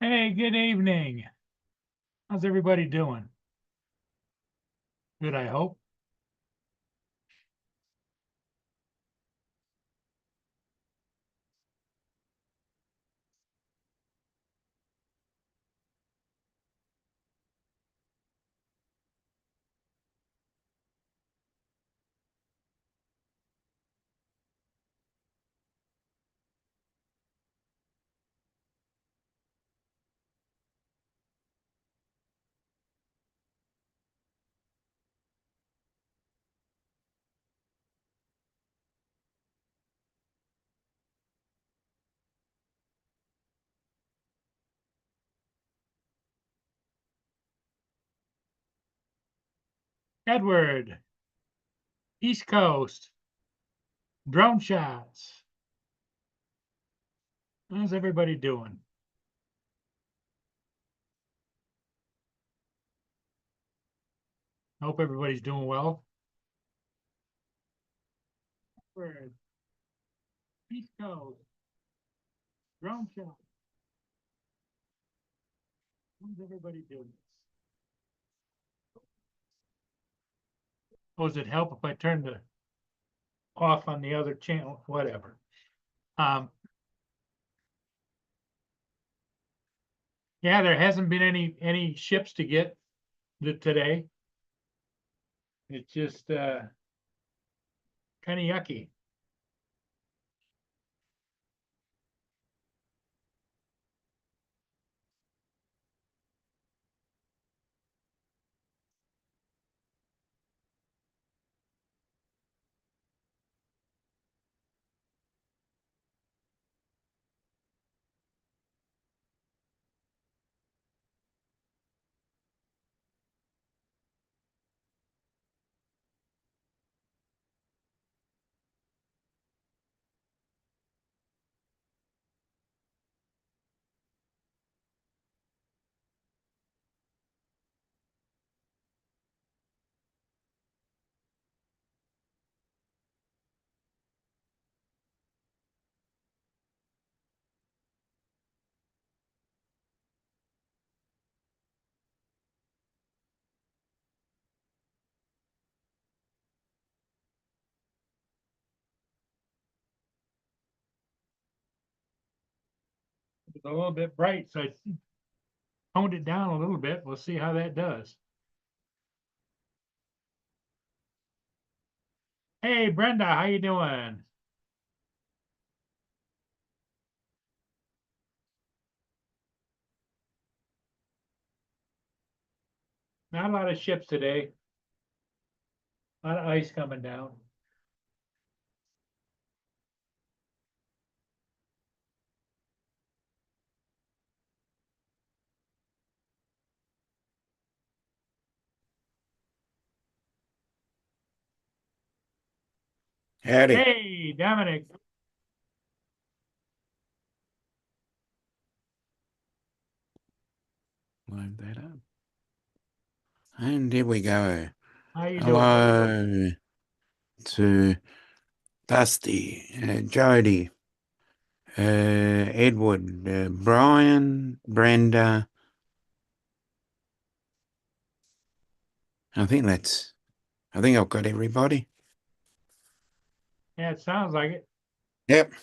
Hey, good evening. How's everybody doing? Good, I hope. Edward, East Coast, drone shots. How's everybody doing? Hope everybody's doing well. Edward, East Coast, drone shots. How's everybody doing? Oh, does it help if I turn the off on the other channel? Whatever. Um, yeah, there hasn't been any ships to get today. It's just kind of yucky. It's a little bit bright, so I toned it down a little bit. We'll see how that does. Hey, Brenda, how you doing? Not a lot of ships today. A lot of ice coming down. Howdy. Hey, Dominic. Load that up. And here we go. How you doing? Hello to Dusty, Jody, Edward, Brian, Brenda. I think I've got everybody. Yeah, it sounds like it. Yep.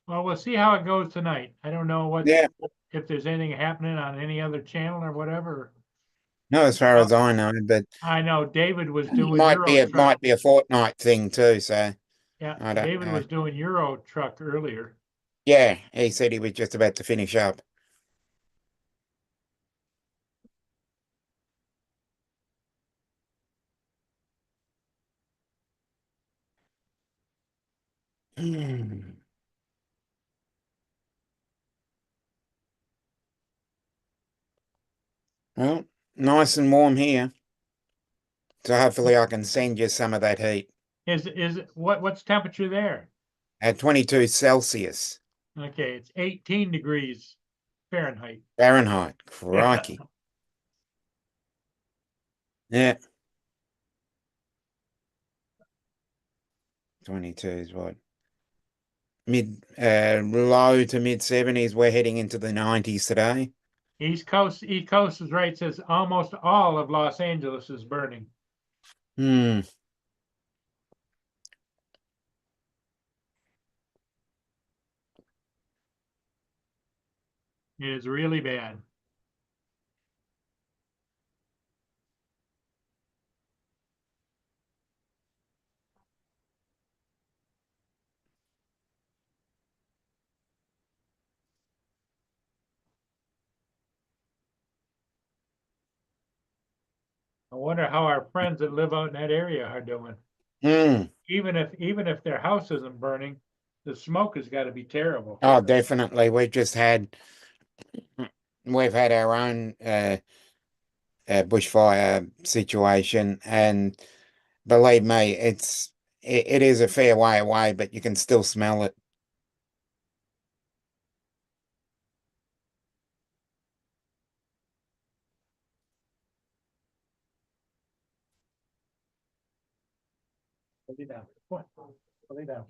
Well, we'll see how it goes tonight. I don't know Yeah. if there's anything happening on any other channel or whatever. Not as far Well, as I know, but I know David was it doing might be Euro it Truck. might be a fortnight thing too, so Yeah, I don't David know. was doing Euro Truck earlier. Yeah, he said he was just about to finish up. Well, nice and warm here. So hopefully I can send you some of that heat Is what's temperature there? at 22 Celsius Okay, it's 18 degrees Fahrenheit. Fahrenheit. Yeah. Crikey. Yeah, 22 is what? low to mid 70s. We're heading into the 90s today. East Coast is right, says almost all of Los Angeles is burning. Hmm. It is really bad. I wonder how our friends that live out in that area are doing. Hmm. Even if their house isn't burning, the smoke has got to be terrible. Oh, definitely. We've had our own bushfire situation, and believe me, it is a fair way away, but you can still smell it. Put it down. Put it down.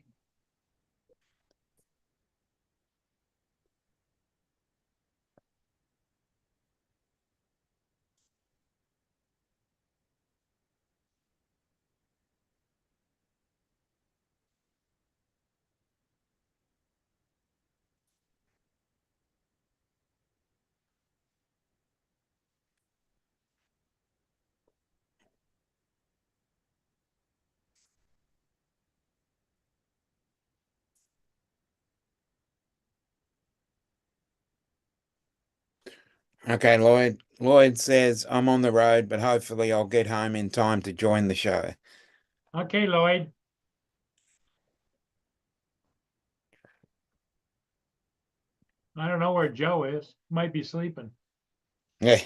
Okay, Lloyd. Lloyd says I'm on the road, but hopefully I'll get home in time to join the show. Okay, Lloyd. I don't know where Joe is. Might be sleeping. Yeah.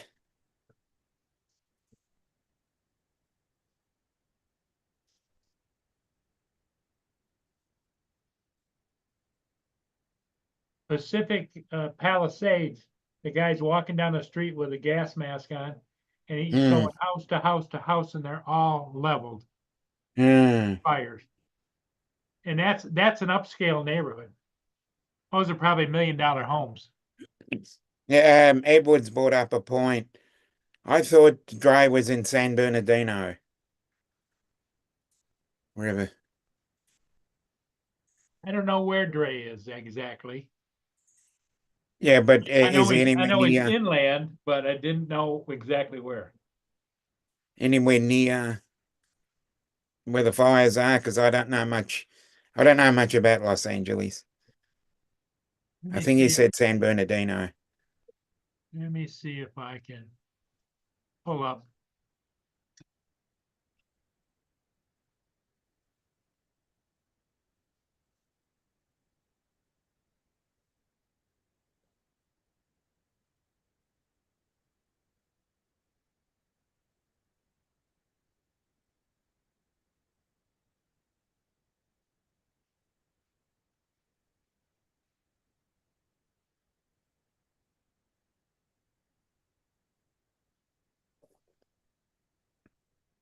Pacific Palisades. The guy's walking down the street with a gas mask on, and he's Hmm. going house to house to house, and they're all leveled Hmm. fires. And that's an upscale neighborhood. Those are probably $1 million homes. Yeah, Edwards brought up a point. I thought Dre was in San Bernardino, wherever. I don't know where Dre is exactly. Yeah, but is he I anywhere know he's near inland, but I didn't know exactly where. anywhere near where the fires are? Because I don't know much. I don't know much about Los Angeles. Let I me think he see. said San Bernardino. Let me see if I can pull up.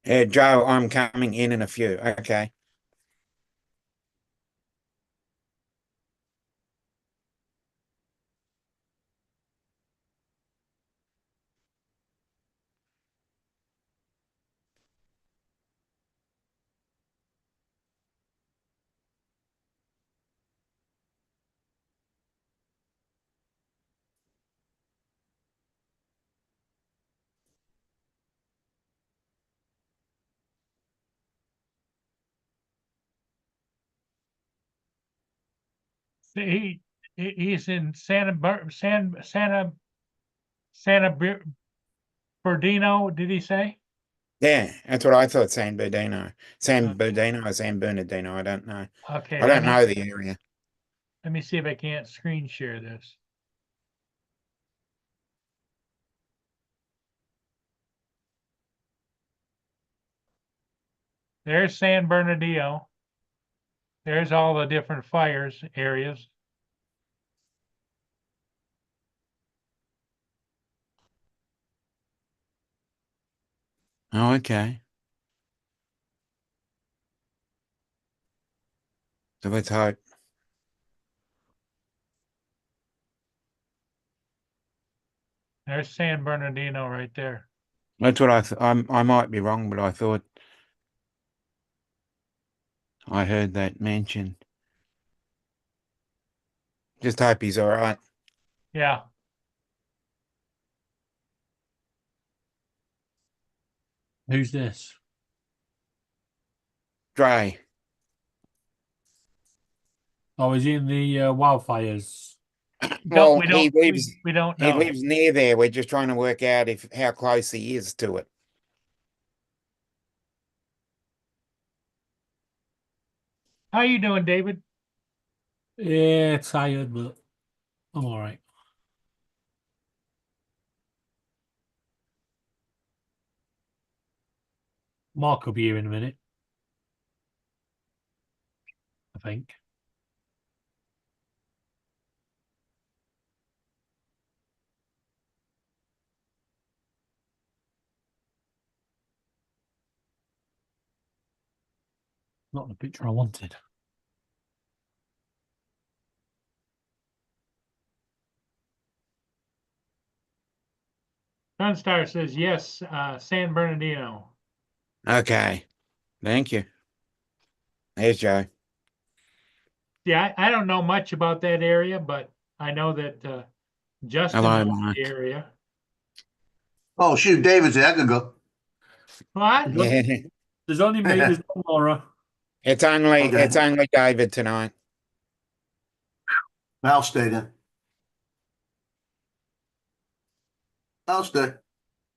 Joe, I'm coming in a few. Okay. He's in Santa Bernardino. Did he say? Yeah, that's what I thought. San Bernardino. Uh, San Bernardino or San Bernardino. I don't know. okay, I don't know the area. let me see if I can't screen share this. There's San Bernardino. There's all the different fires areas. Oh, okay. So let's hope. There's San Bernardino right there. That's what I might be wrong, but I thought I heard that mentioned. Just hope he's all right. Yeah. Who's this? Dre. Oh, is he in the wildfires? Well, we he don't, lives. we don't He know. lives near there. We're just trying to work out how close he is to it. How you doing, David? Yeah, tired, but I'm all right. Mark will be here in a minute, I think. Not the picture I wanted. Sunstar says yes, San Bernardino. Okay. Thank you. There's Joe. Yeah, I don't know much about that area, but I know that Justin Hello, knows Mark. the area. Oh, shoot, David's there. I could go. What? Yeah. There's only me, there's no Laura. It's only Okay. it's only David tonight. I'll stay then. I'll stay.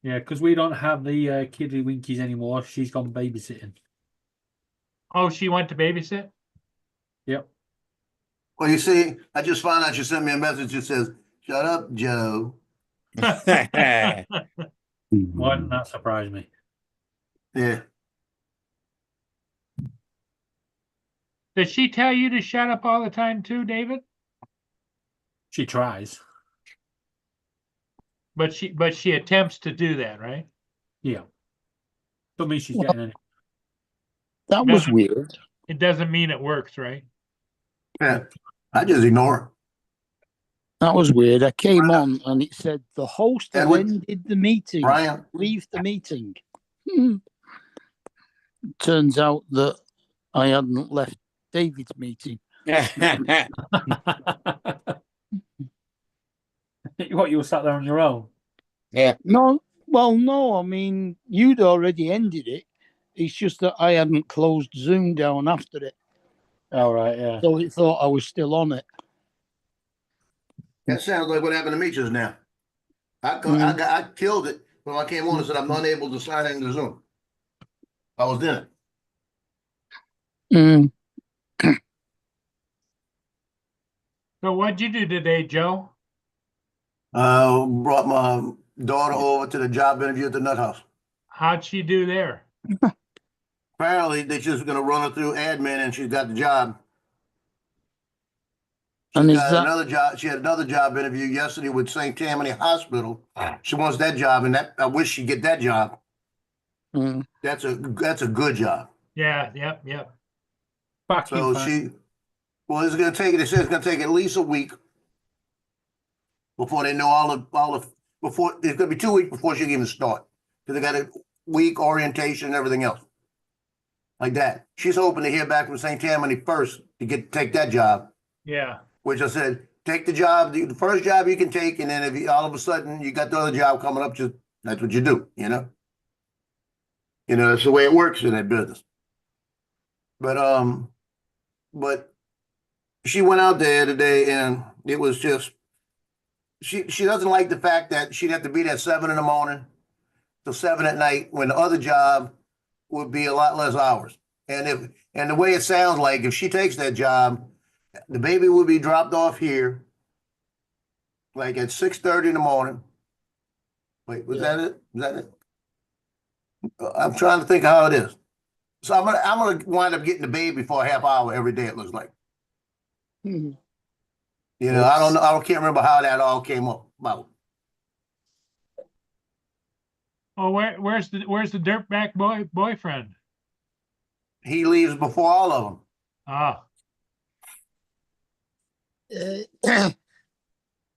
Yeah, because we don't have the Kiddly Winkies anymore. She's gone babysitting. Oh, she went to babysit? Yep. Well, you see, I just found out you sent me a message that says, "Shut up, Joe." Why didn't that surprise me? Yeah. Does she tell you to shut up all the time too, David? She tries. But she attempts to do that, right? Yeah. Don't mean she's getting any. That was Doesn't- weird. It doesn't mean it works, right? Yeah. I just ignore her. That was weird. I came on and it said the host has Edward? ended the meeting. Brian, Leave the meeting. Turns out that I hadn't left David's meeting. What, you were sat there on your own? Yeah. No, well, no. I mean, you'd already ended it. It's just that I hadn't closed Zoom down after it, Oh, right, yeah. so it thought I was still on it. that sounds like what happened to me just now. I killed it when I came on and said I'm unable to sign into Zoom. I was in it. Mm. So what'd you do today, Joe? Brought my daughter over to the job interview at the Nut House. How'd she do there? Apparently, they're just going to run her through admin, and she's got the job. And is Got that another job? She had another job interview yesterday with St. Tammany Hospital. She wants that job, and I wish she'd get that job. mm. That's a good job. Yeah, yep. Back So in it's going to take. They said it's going to take at least a week before they know all the before it's going to be 2 weeks before she can even start, because they got a week orientation and everything else like that. She's hoping to hear back from St. Tammany first to take that job. Yeah. Which I said, take the job, the first job you can take, and then if you, all of a sudden you got the other job coming up, just that's what you do, you know. You know, that's the way it works in that business. But she went out there today, and it was just she doesn't like the fact that she'd have to be there 7 in the morning till 7 at night, when the other job would be a lot less hours. And the way it sounds like, if she takes that job, the baby will be dropped off here like at 6:30 in the morning. Wait, was that it? Is that it? I'm trying to think how it is. So I'm gonna wind up getting the baby for a half hour every day, it looks like. Mm. You know, I don't know. I can't remember how that all came up about. Oh, where's the dirtbag boyfriend? He leaves before all of them. Ah,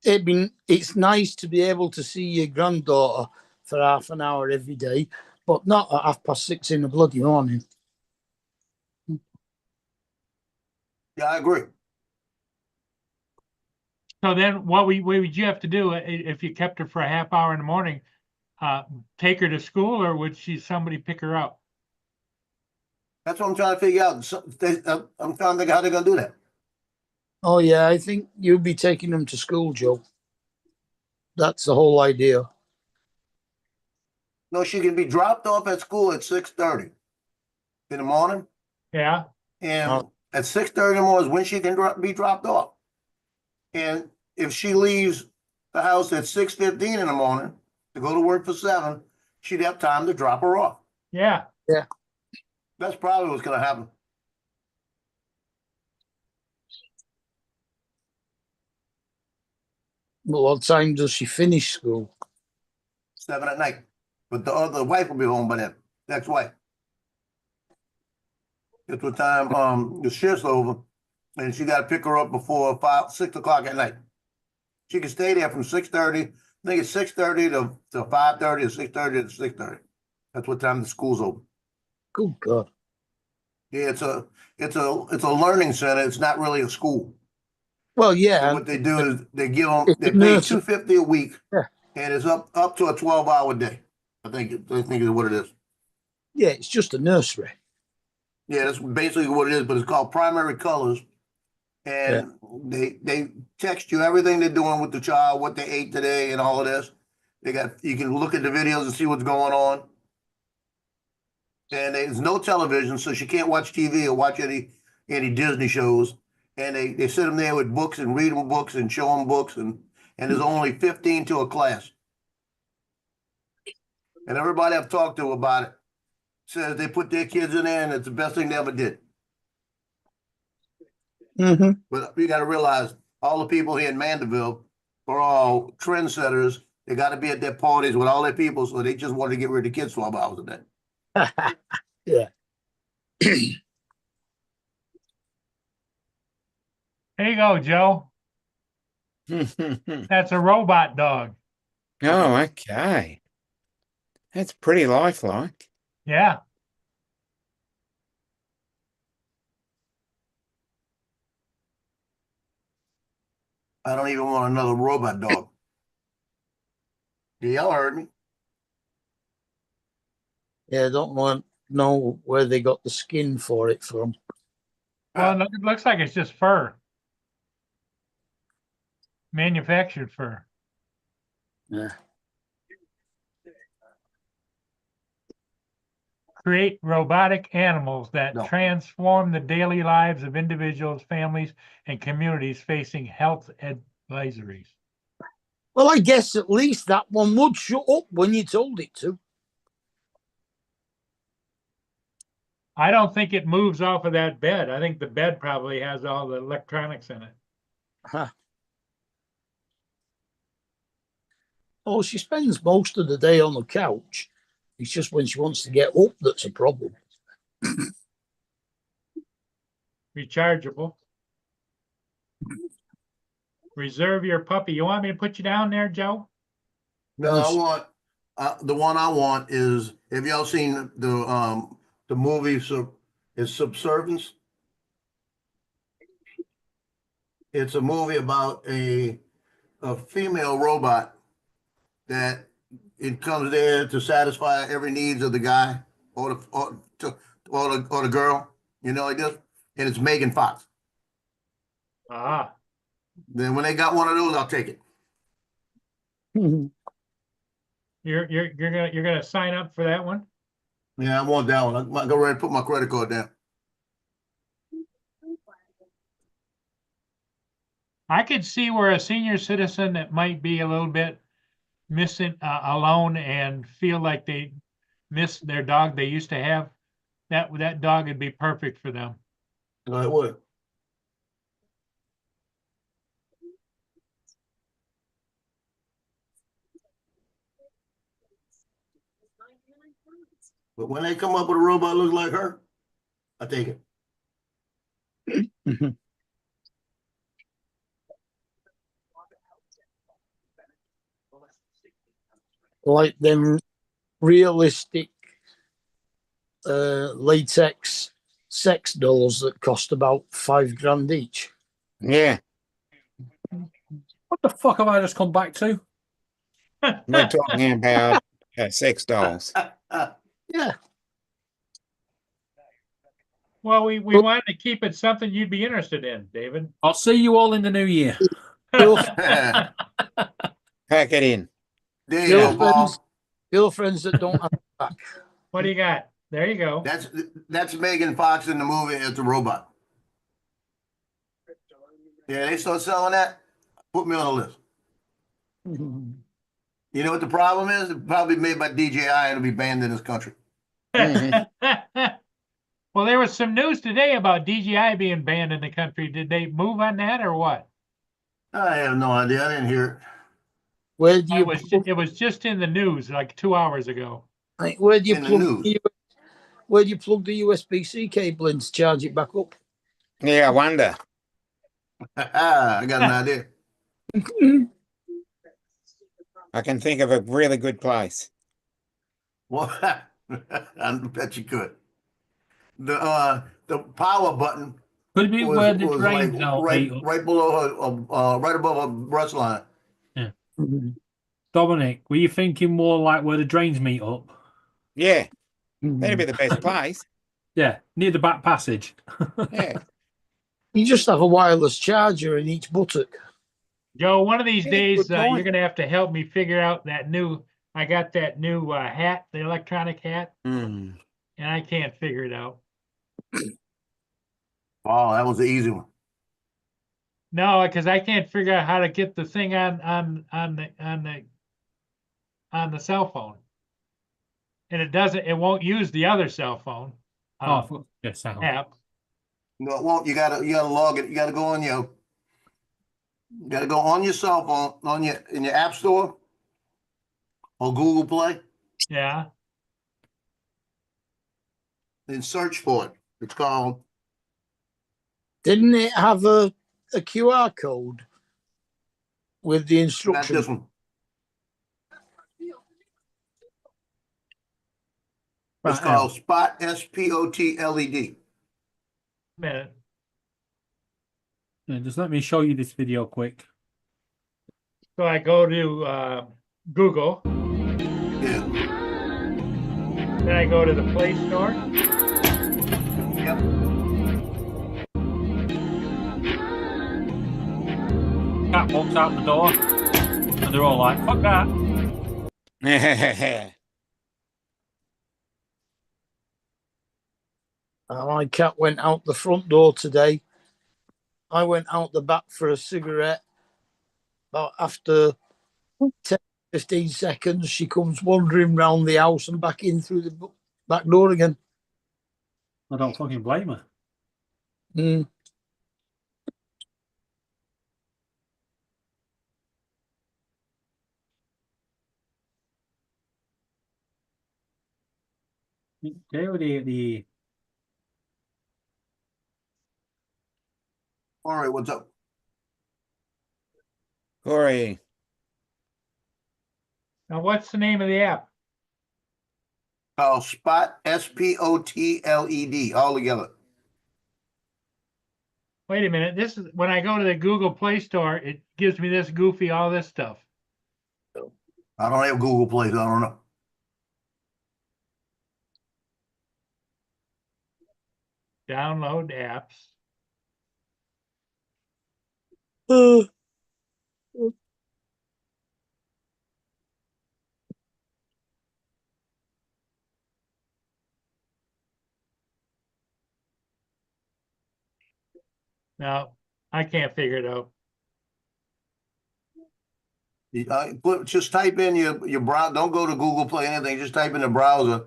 it's nice to be able to see your granddaughter for half an hour every day, but not at 6:30 in the bloody morning. Yeah, I agree. So then what would you have to do if you kept her for a half hour in the morning? Take her to school, or would somebody pick her up? That's what I'm trying to figure out. I'm trying to think how they're gonna do that. Oh yeah, I think you'll be taking them to school, Joe. That's the whole idea. No, she can be dropped off at school at 6:30 in the morning, Yeah, and at 6:30 in the morning is when she can be dropped off. And if she leaves the house at 6:15 in the morning to go to work for 7, she'd have time to drop her off. yeah. That's probably what's gonna happen. But what time does she finish school? 7 at night. But the other wife will be home by then. Ex-wife. That's what time the shift's over, and she got to pick her up before 6 o'clock at night. She can stay there from 6:30. I think it's 6:30 to 5:30, or 6:30 to 6:30. That's what time the school's open. Good God. Yeah, it's a learning center. It's not really a school. Well, yeah. What they do is they give them It's they a pay nursery. $250 a week, Yeah. and it's up to a 12-hour day. I think is what it is. Yeah, it's just a nursery. Yeah, that's basically what it is, but it's called Primary Colors. And they text you everything they're doing with the child, what they ate today and all of this. You can look at the videos and see what's going on. And there's no television, so she can't watch TV or watch any Disney shows. And they sit them there with books and read them books and show them books, and there's only 15 to a class. And everybody I've talked to about it says they put their kids in there and it's the best thing they ever did. Mm-hmm. But you got to realize all the people here in Mandeville are all trendsetters. They got to be at their parties with all their people, so they just want to get rid of the kids 12 hours a day. Yeah. There you go, Joe. That's a robot dog. Oh, okay. That's pretty lifelike. Yeah. I don't even want another robot dog. Y'all heard me. Yeah, I don't know where they got the skin for it from. Well, it looks like it's just fur. Manufactured fur. Yeah. Create robotic animals that No. transform the daily lives of individuals, families, and communities facing health advisories. Well, I guess at least that one would shut up when you told it to. I don't think it moves off of that bed. I think the bed probably has all the electronics in it. Huh. Oh, she spends most of the day on the couch. It's just when she wants to get up that's a problem. Rechargeable. Reserve your puppy. You want me to put you down there, Joe? No, I want the one I want is. Have y'all seen the movie? Is Subservience? It's a movie about a female robot that it comes there to satisfy every needs of the guy or the girl, like this. And it's Megan Fox. Ah, Then when they got one of those, I'll take it. you're gonna sign up for that one? Yeah, I want that one. I'm gonna go ready and put my credit card down. I could see where a senior citizen that might be a little bit missing, alone, and feel like they miss their dog they used to have. That dog would be perfect for them. No, it would. But when they come up with a robot that looks like her, I take it. like them realistic latex sex dolls that cost about £5 each. Yeah, What the fuck have I just come back to? we're talking about sex dolls. Yeah. Well, we wanted to keep it something you'd be interested in, David. I'll see you all in the new year. Pack it in. There you go, Girlfriends, Paul. girlfriends that don't have back. What do you got? There you go. That's Megan Fox in the movie as the robot. Yeah, they start selling that. Put me on the list. You know what the problem is? It's probably made by DJI and it'll be banned in this country. Well, there was some news today about DJI being banned in the country. Did they move on that or what? I have no idea. I didn't hear it. Where do you It was just in the news like 2 hours ago. where do you In the plug news. where do you plug the USB-C cable in to charge it back up? Yeah, I wonder. I got an idea. I can think of a really good place. Well, I bet you could. The power button Could it be was, where the was like drains are? right below her, right above her breast line. Dominic, were you thinking more like where the drains meet up? Yeah, that'd be the best place. Yeah, near the back passage. Yeah. You just have a wireless charger in each buttock. Joe, one of these Yeah, days, good point. you're going to have to help me figure out that I got that new hat, the electronic hat, Mm. and I can't figure it out. Oh, that was the easy one. No, because I can't figure out how to get the thing on the cell phone. And it won't use the other cell phone Yes, sound. app. No, it won't. You gotta log it. You gotta go on your cell phone in your app store or Google Play Yeah. and search for it. It's called Didn't it have a QR code with the not instructions? this one. It's Right, called Spot SPOT LED. Minute. yeah, just let me show you this video quick. So I go to Google, Yeah. then I go to the Play Store. Yep. Cat walks out the door, and they're all like, "Fuck that!" My cat went out the front door today. I went out the back for a cigarette. About after 10, 15 seconds, she comes wandering round the house and back in through the back door again. I don't fucking blame her. Mm. Okay, with the All right, what's up? Corey, Now, what's the name of the app? Called Spot SPOT LED all together. Wait a minute. This is when I go to the Google Play Store, it gives me this goofy, all this stuff. I don't have Google Play, so I don't know. Download apps. No, I can't figure it out. Just type in your browser. Don't go to Google Play anything. Just type in the browser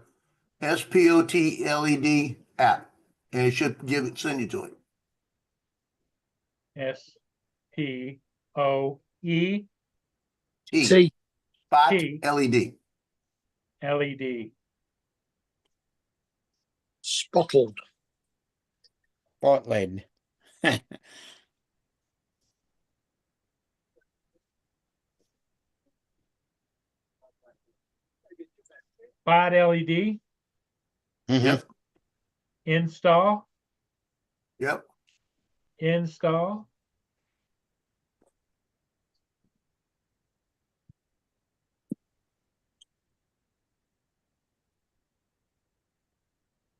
SPOT LED app, and it should send you to it. SPOE See, Spot T. LED. LED. spotted. Portland. Spot LED, Mhm. Yep. install, Yep. install.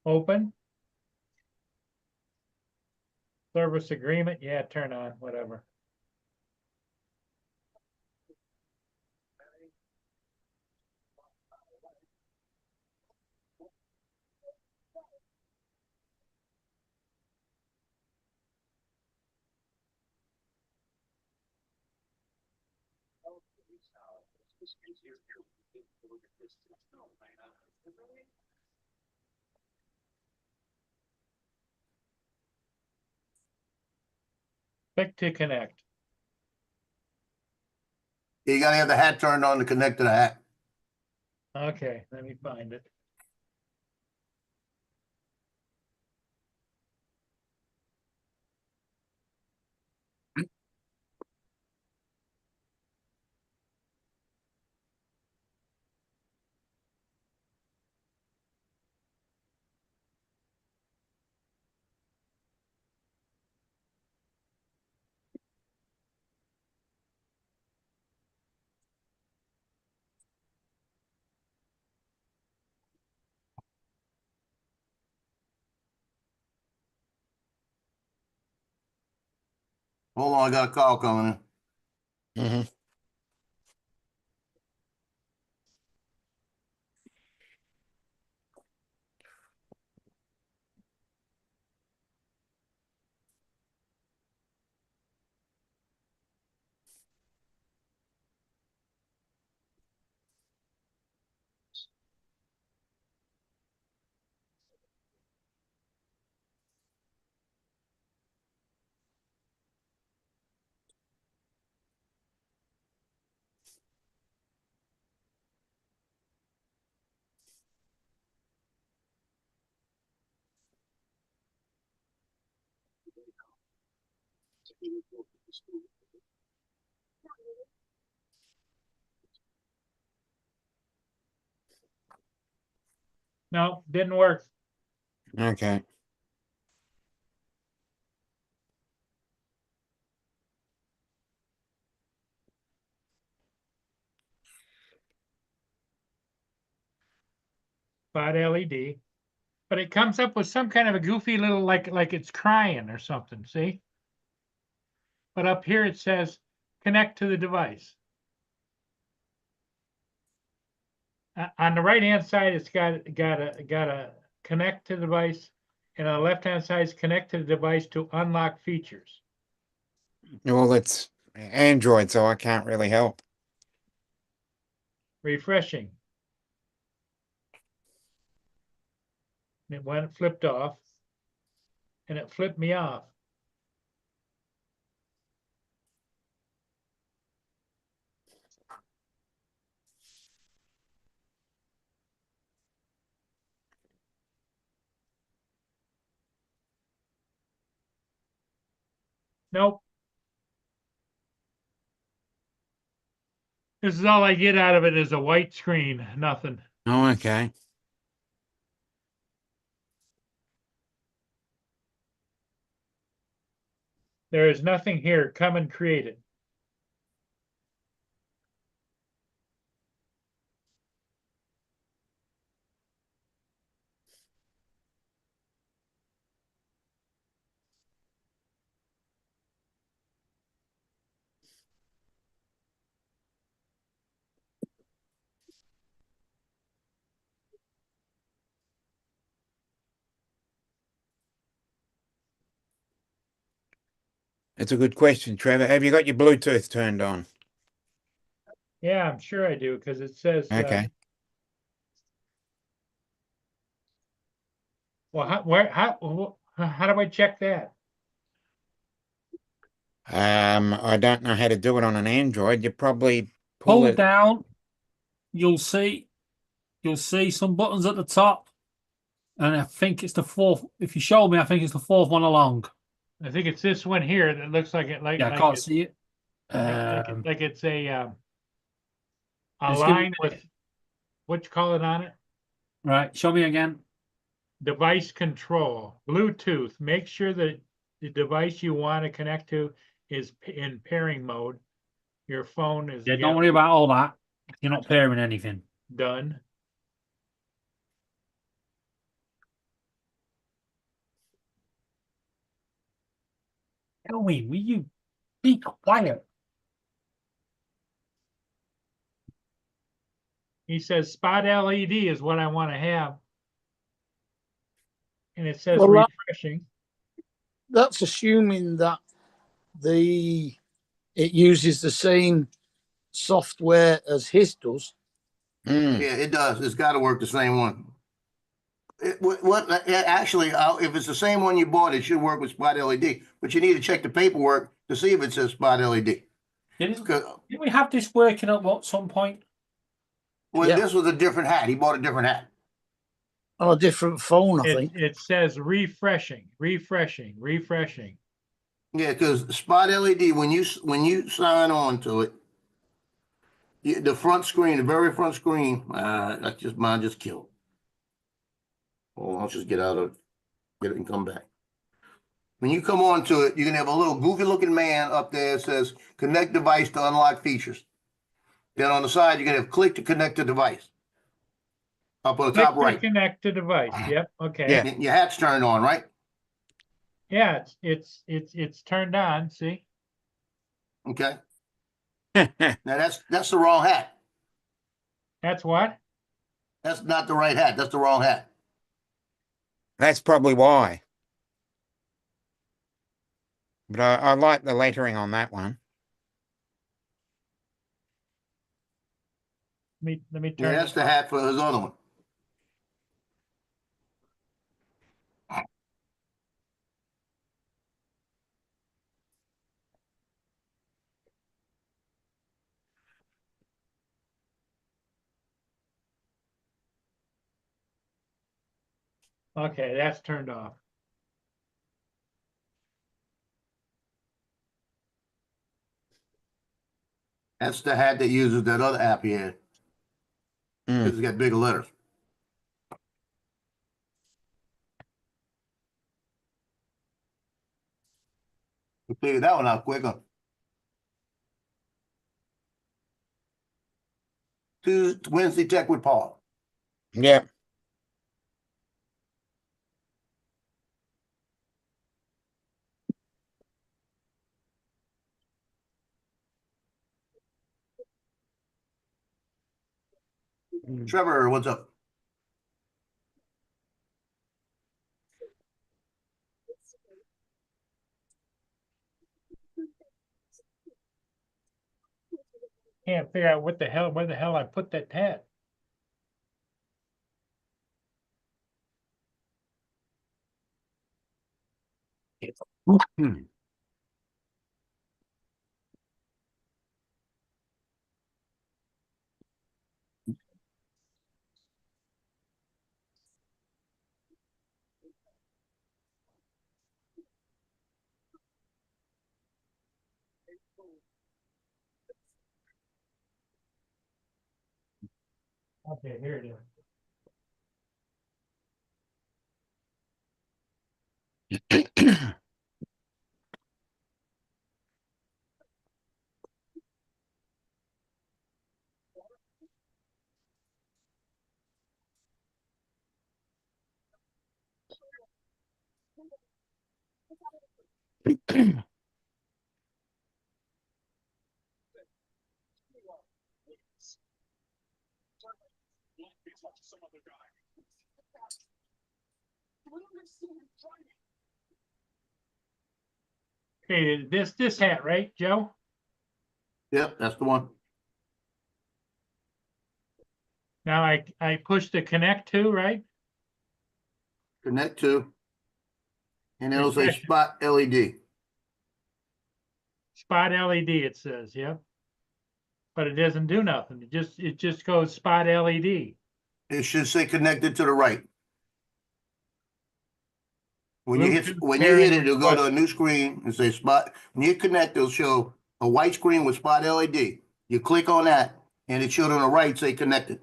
Open. Service agreement, yeah, turn on, whatever. Click to connect. You gotta have the hat turned on to connect to the hat. Okay, let me find it. Hold on, I got a call coming in. Mhm. No, didn't work. Okay. Spot LED. But it comes up with some kind of a goofy little like it's crying or something, see? But up here it says connect to the device. On the right hand side, it's got a connect to the device, and on the left hand side is connect to the device to unlock features. Well, it's Android, so I can't really help. Refreshing. And it went flipped off, and it flipped me off. Nope. This is all I get out of it is a white screen, nothing. Oh, okay. There is nothing here. Come and create it. It's a good question, Trevor. Have you got your Bluetooth turned on? Yeah, I'm sure I do because it says. Okay. Well, how do I check that? I don't know how to do it on an Android. You probably pull Hold it. down. You'll see some buttons at the top, and I think it's the fourth. If you show me, I think it's the fourth one along. I think it's this one here that looks like it Yeah, I can't see it. like it's a Just give me align with, what you call it on it? Right, show me again. Device control, Bluetooth, make sure that the device you want to connect to is in pairing mode. Your phone is Yeah, don't worry about all that. You're not pairing anything. done. Joey, will you be quiet? He says spot LED is what I want to have. And it says Well, refreshing. that's assuming that it uses the same software as his does. Mm. Yeah, it does. It's got to work the same one. Actually, if it's the same one you bought, it should work with Spot LED. But you need to check the paperwork to see if it says Spot LED. Didn't 'Cause- we have this working at some point? Well, Yeah. this was a different hat. He bought a different hat. On a different phone, I It, think. it says refreshing, refreshing, refreshing. Yeah, because Spot LED, when you sign on to it, the front screen, the very front screen, mine just killed. Oh, I'll just get it and come back. When you come on to it, you're gonna have a little goofy looking man up there that says connect device to unlock features. Then on the side, you're gonna have click to connect the device. Up on the Click top to right. connect to device. Yep, okay. Yeah. Your hat's turned on, right? Yeah, it's turned on, see? Okay. Now that's the wrong hat. That's what? That's not the right hat. That's the wrong hat. That's probably why. But I like the lettering on that one. Let me Yeah, turn that's it the on. hat for his other one. Okay, that's turned off. That's the hat that uses that other app he had. Mm. Because it's got bigger letters. We figured that one out quicker. Wednesday Tech with Paul. Yep. Trevor, what's up? Can't figure out where the hell I put that hat. Hmm. Okay, here it is. Okay, this hat, right, Joe? Yep, that's the one. Now I push the connect to, right? Connect to. And it'll say Refresh it. Spot LED. Spot LED, it says, yep. But it doesn't do nothing. It just goes spot LED. It should say connected to the right. When you hit it, it'll go to a new screen and say Spot. When you connect, it'll show a white screen with Spot LED. You click on that, And it should on the right say connected.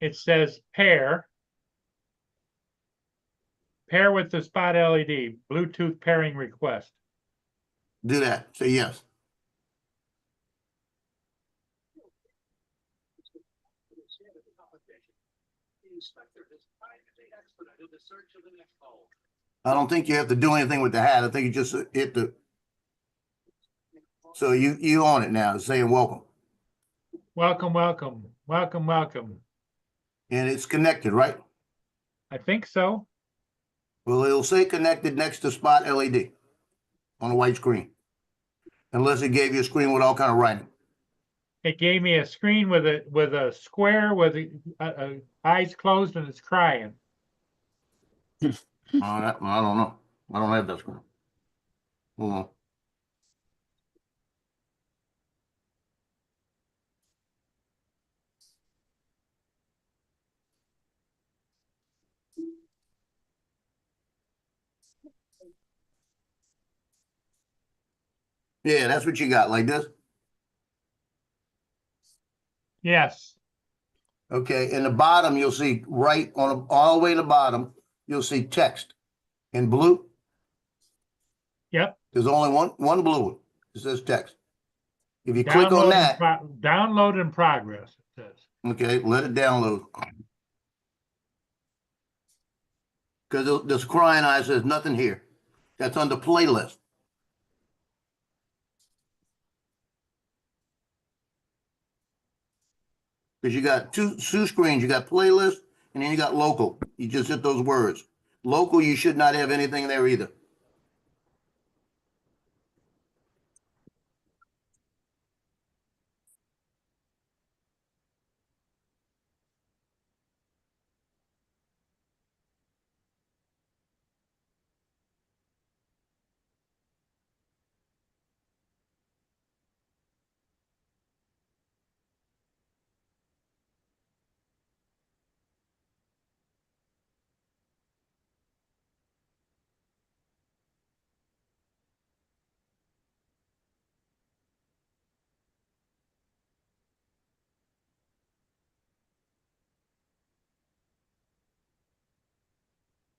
It says pair. Pair with the spot LED, Bluetooth pairing request. Do that. Say yes. I don't think you have to do anything with the hat. I think you just hit the. So you on it now, it's saying welcome. Welcome, welcome, welcome, welcome. And it's connected, right? I think so. Well, it'll say connected next to spot LED on a white screen. Unless it gave you a screen with all kind of writing. It gave me a screen with a square with eyes closed and it's crying. I don't know. I don't have that screen. Hold on. Yeah, that's what you got, like this. Yes. Okay, in the bottom, you'll see right on all the way to the bottom, you'll see text in blue. Yep. There's only one blue one. It says text. If you click on that, Download in progress, it says. okay, let it download. Because this crying eye says nothing here. That's under playlist. Because you got two screens. You got playlist and then you got local. You just hit those words. Local, you should not have anything there either.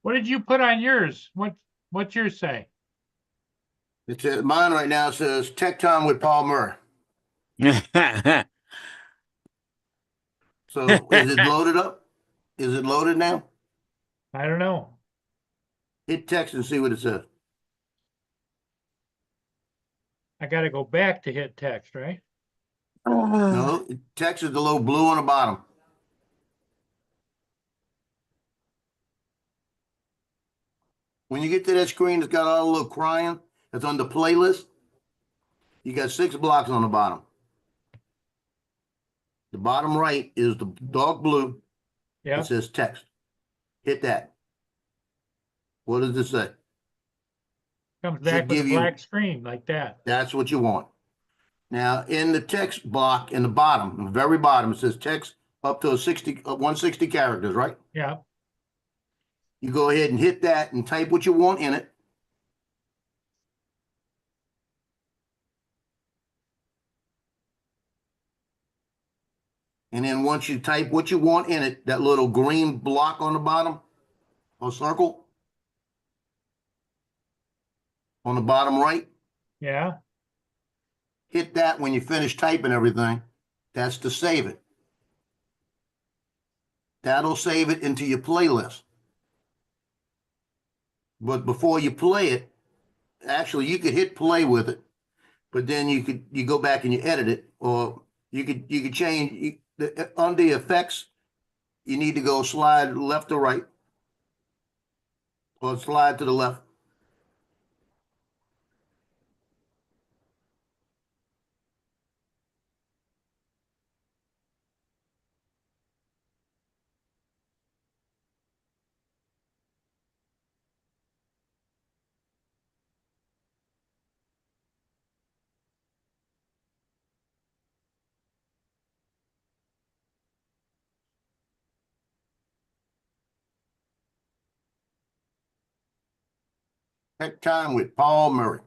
What did you put on yours? What's yours say? It's mine right now says Tech Time with Paul Murray. So is it loaded up? Is it loaded now? I don't know. Hit text and see what it says. I gotta go back to hit text, right? No, text is the little blue on the bottom. When you get to that screen, it's got all the little crying. It's on the playlist. You got 6 blocks on the bottom. The bottom right is the dark blue. Yeah. It says text. Hit that. What does it say? Comes back with a give you- black screen like that. That's what you want. Now, in the text block in the bottom, the very bottom, it says text up to 160 characters, right? Yeah. You go ahead and hit that and type what you want in it. And then once you type what you want in it, that little green block on the bottom or circle on the bottom right, Yeah. hit that when you finish typing everything. That's to save it. That'll save it into your playlist. But before you play it, actually you could hit play with it, but then you go back and you edit it, or you could change on the effects. You need to go slide left or right, or slide to the left. Tech Time with Paul Murray.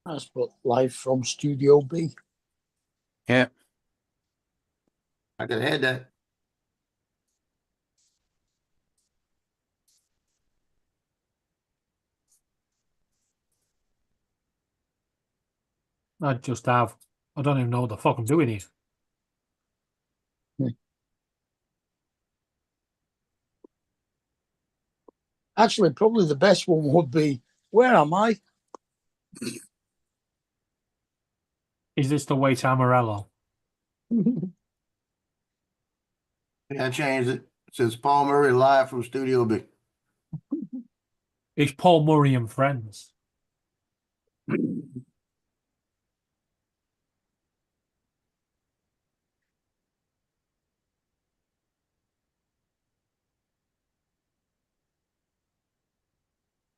That's put live from Studio B. Yeah. I could have had that. I just have. I don't even know what the fuck I'm doing here. Actually, probably the best one would be, where am I? Is this the way to Amarillo? Yeah, I changed it. It says Paul Murray live from Studio B. It's Paul Murray and friends.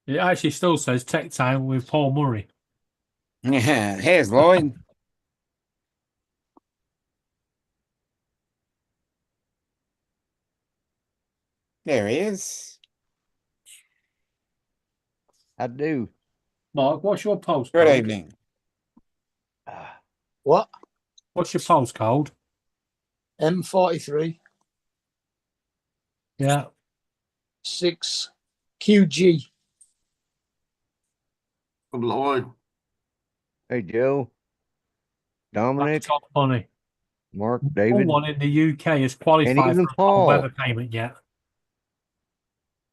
It actually still says Tech Time with Paul Murray. Yeah. Here's Lloyd. There he is. I do. Mark, what's your postcode? Good evening. What? What's your postcode? M43 Yeah. 6 QG. From Lloyd. Hey, Joe, Dominic, That's got money. Mark, No David, one in the UK has qualified and even for a Paul. weather payment yet.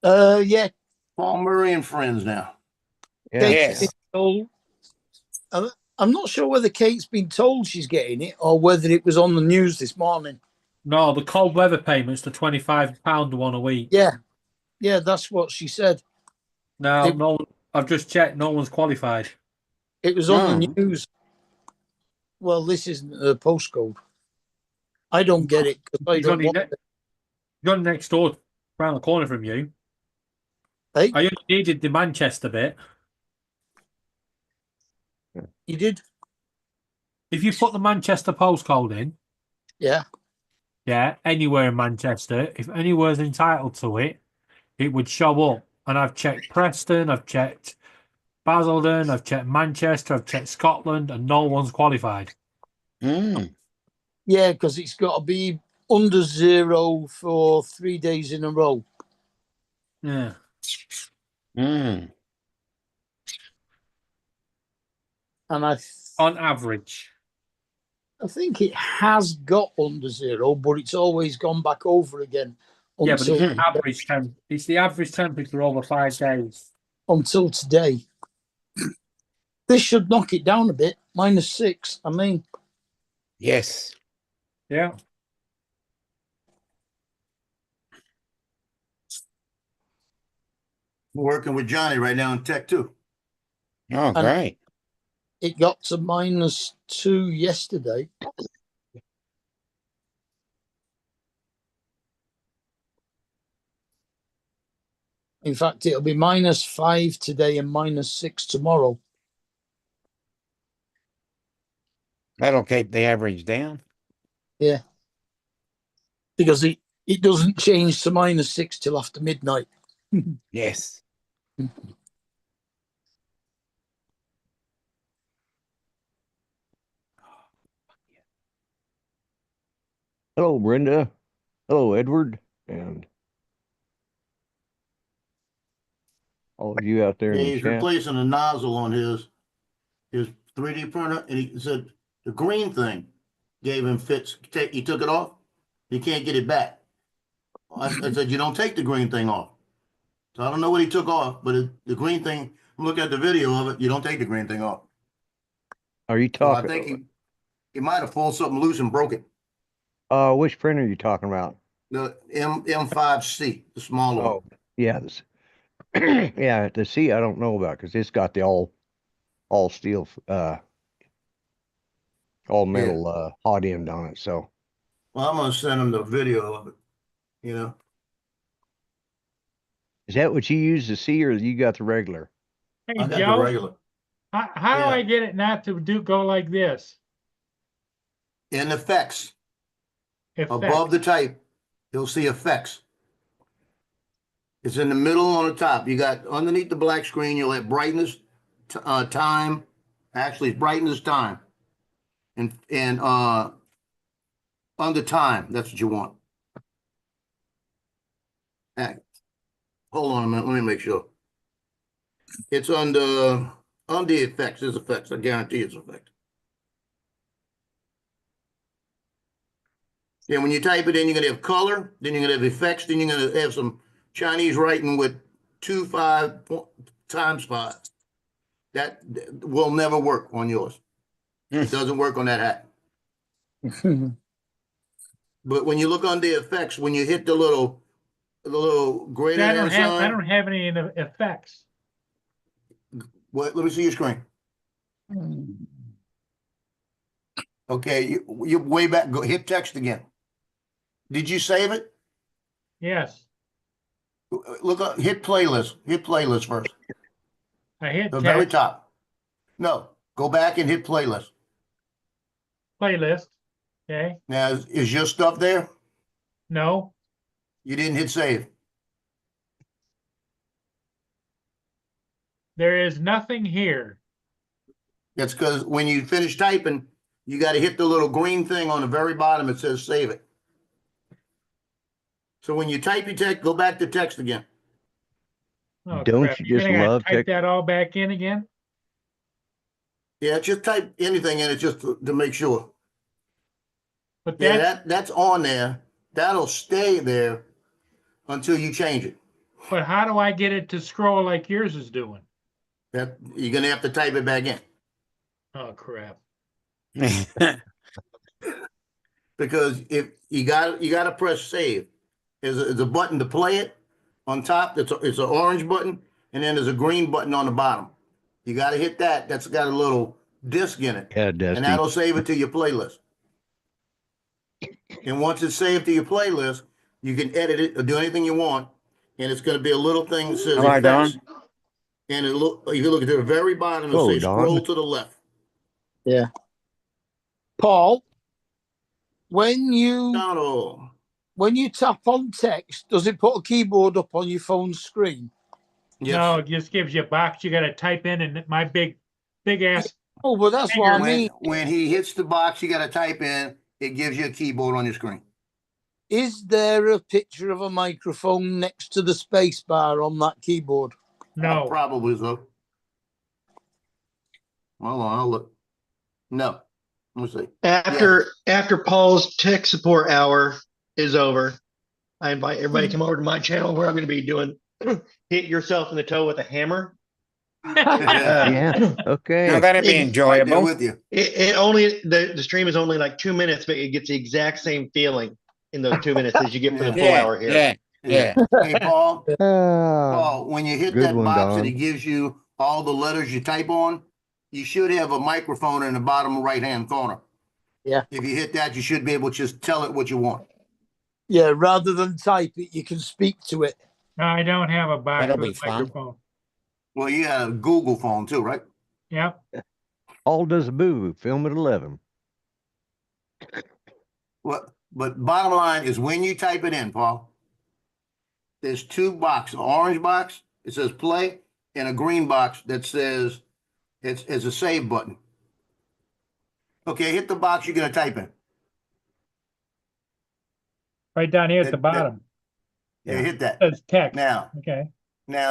Yeah. Paul Murray and friends now. Yeah. Kate's been Yes. told. I'm not sure whether Kate's been told she's getting it or whether it was on the news this morning. No, the cold weather payment's the £25 one a week. Yeah. Yeah, that's what she said. No, It- no, I've just checked. No one's qualified. It was on the Oh. news. Well, this isn't a postcode. I don't get it because I He's don't only, want it. he's only next door, around the corner from you. Hey? I only needed the Manchester bit. You did? If you put the Manchester postcode in, Yeah. yeah, anywhere in Manchester, if anywhere's entitled to it, it would show up. And I've checked Preston, I've checked Basildon, I've checked Manchester, I've checked Scotland, and no one's qualified. Mm. Yeah, because it's got to be under 0 for 3 days in a row. Yeah. Mm. And I On average. think it has got under 0, but it's always gone back over again Yeah, but until, it's the average temperature over 5 days. until today. This should knock it down a bit. -6. I mean, Yes. Yeah. We're working with Johnny right now in Tech 2. Oh, And- great. it got to -2 yesterday. In fact, it'll be -5 today and -6 tomorrow. That'll keep the average down. Because it doesn't change to -6 till after midnight. Yes. Hello, Brenda. Hello, Edward, and all of you out there in the He's chat. replacing a nozzle on his 3D printer, and he said the green thing gave him fits. He took it off. He can't get it back. I said, you don't take the green thing off. So I don't know what he took off, but the green thing, look at the video of it, you don't take the green thing off. Are you So I talking? think he might have pulled something loose and broke it. Which printer are you talking about? The M5C, the smaller one. Oh, yeah, yeah. The C I don't know about because it's got the all steel, all metal hot end on it. So Well, I'm gonna send him the video of it. You know, is that what you use the C, or you got the regular? Hey, I got the Joe, regular. how do Yeah. I get it not to go like this? In effects, Effect. above the type, you'll see effects. It's in the middle on the top. You got underneath the black screen, you'll have brightness, time, Actually, it's brighten this time. And under time, that's what you want. Hold on a minute, let me make sure. It's under effects, there's effects, I guarantee it's effects. Yeah, when you type it in, you're gonna have color, then you're gonna have effects, then you're gonna have some Chinese writing with 25 times 5. That will never work on yours. It doesn't work on that hat. But when you look on the effects, when you hit the little greater I than sign. don't have any in the effects. What? Let me see your screen. Okay, you way back. Go hit text again. Did you save it? Yes, Look up. Hit playlist. Hit playlist first. I hit The very text, top. No, go back and hit playlist. playlist. Okay, Now, is your stuff there? no, You didn't hit save. there is nothing here. That's because when you finish typing, you got to hit the little green thing on the very bottom. It says save it. So when you type your text, go back to text again. Oh, Don't crap. you You're just gonna love type tech- that all back in again? Yeah, just type anything in it just to make sure. But Yeah, that's, that's on there. That'll stay there until you change it. but how do I get it to scroll like yours is doing? That you're gonna have to type it back in Oh, crap. because if you got to press save. There's a button to play it on top. It's an orange button, and then there's a green button on the bottom. You got to hit that. That's got a little disc in it, Yeah, and Dusty. that'll save it to your playlist. And once it's saved to your playlist, you can edit it or do anything you want, and it's going to be a little thing that says All right, effects. Don. And you can look at the very bottom and Hello, say Don. scroll to the left. Yeah. Paul, when you Donald. tap on text, does it put a keyboard up on your phone screen? Yes. No, it just gives you a box you gotta type in and my big ass, Oh, but that's what I When, mean. when he hits the box, you got to type in. It gives you a keyboard on your screen. Is there a picture of a microphone next to the space bar on that keyboard? no. Probably so. Hold on, I'll look. No. Let me see. After Paul's tech support hour is over, I invite everybody to come over to my channel where I'm going to be doing hit yourself in the toe with a hammer. Yeah. No, Okay. that'd be It- Right there enjoyable. with you. It only the stream is only like 2 minutes, but it gets the exact same feeling in those 2 minutes as you get for the full Yeah, hour here. yeah. Hey, Paul. Ah, Paul, when you hit good that one, box and Don. it gives you all the letters you type on, you should have a microphone in the bottom right-hand corner. Yeah. If you hit that, you should be able to just tell it what you want. Yeah, rather than type it, you can speak to it. No, I don't have a box That'll with be a fun. microphone. Well, you have a Google phone too, right? Yep. All does a boo. Film at 11. But bottom line is when you type it in, Paul, there's 2 boxes, an orange box, it says play, and a green box that says it's a save button. Okay, hit the box you're gonna type in. Right down here at the That- bottom. Yeah, hit that. It says text. Now, Okay.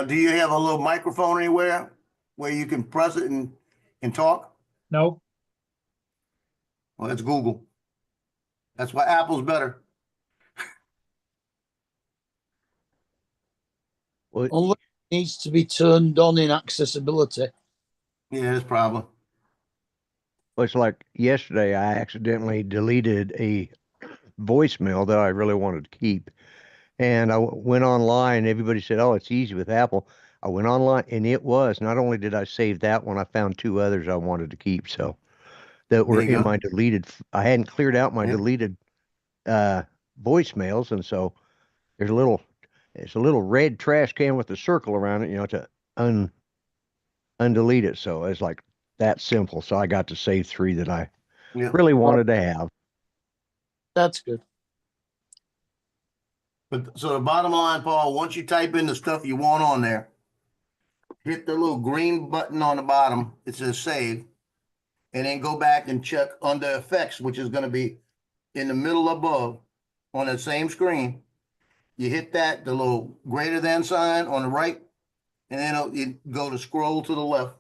do you have a little microphone anywhere where you can press it and talk? Nope. Well, that's Google. That's why Apple's better. Well, Only needs to be turned on in accessibility. Yeah, that's problem. it's like yesterday, I accidentally deleted a voicemail that I really wanted to keep. And I went online. Everybody said, "Oh, it's easy with Apple." I went online, and it was. Not only did I save that one, I found 2 others I wanted to keep. So that were There you in go. my deleted. I hadn't cleared out my Yeah. deleted voicemails, and so there's it's a little red trash can with a circle around it, to undelete it. So it's like that simple. So I got to save 3 that I Yeah. really wanted to have. That's good. But so the bottom line, Paul, once you type in the stuff you want on there, hit the little green button on the bottom. It says save. and then go back and check under effects, which is gonna be in the middle above on that same screen. You hit that, the little greater than sign on the right, and then you go to scroll to the left.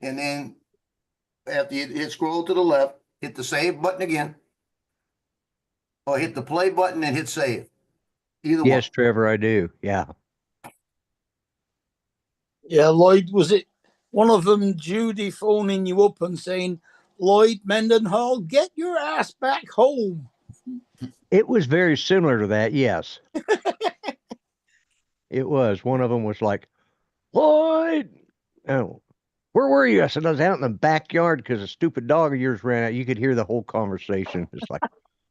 And then after you hit scroll to the left, hit the save button again. Or hit the play button and hit save. Either one. Yes, Trevor, I do. Yeah. Yeah, Lloyd, was it one of them, Judy phoning you up and saying, Lloyd Mendenhall, get your ass back home? It was very similar to that. Yes. It was. One of them was like, Lloyd, oh, where were you? I said, I was out in the backyard because a stupid dog of yours ran out. You could hear the whole conversation. It's like,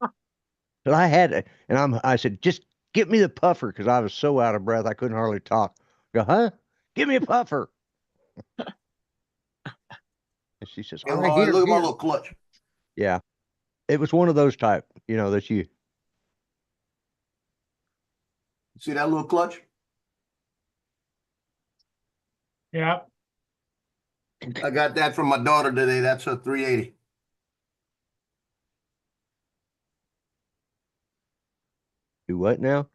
but I had it. And I said, just get me the puffer because I was so out of breath. I couldn't hardly talk. I go, huh? Give me a puffer. And she says, And all right, Lloyd, here, look at my here. little clutch. Yeah. It was one of those type, that you, See that little clutch? Yeah, I got that from my daughter today. That's her 380. do what now?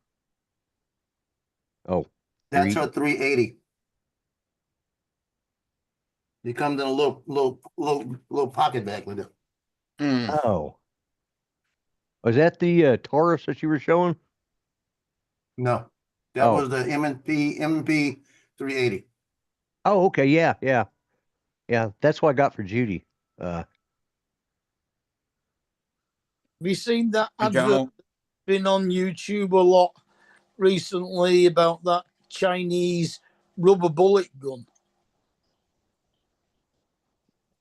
Oh, That's her 380. It comes in a little pocket bag with it. Mm. oh. Was that the Taurus that you were showing? No, that Oh. was the M&P 380. Oh, okay. Yeah. Yeah. Yeah. That's what I got for Judy. Have you seen that Hey, advert Donald. been on YouTube a lot recently about that Chinese rubber bullet gun?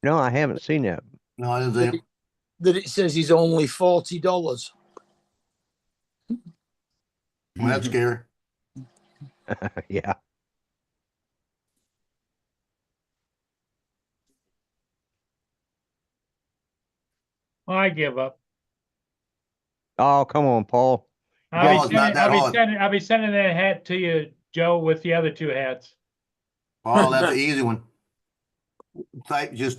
No, I haven't seen that. No, I didn't see it. That it says is only $40. Well, that's scary. Yeah. I give up. Oh, come on, Paul. Paul, it's not that hard. I'll be sending that hat to you, Joe, with the other two hats. Oh, that's an easy one. Take your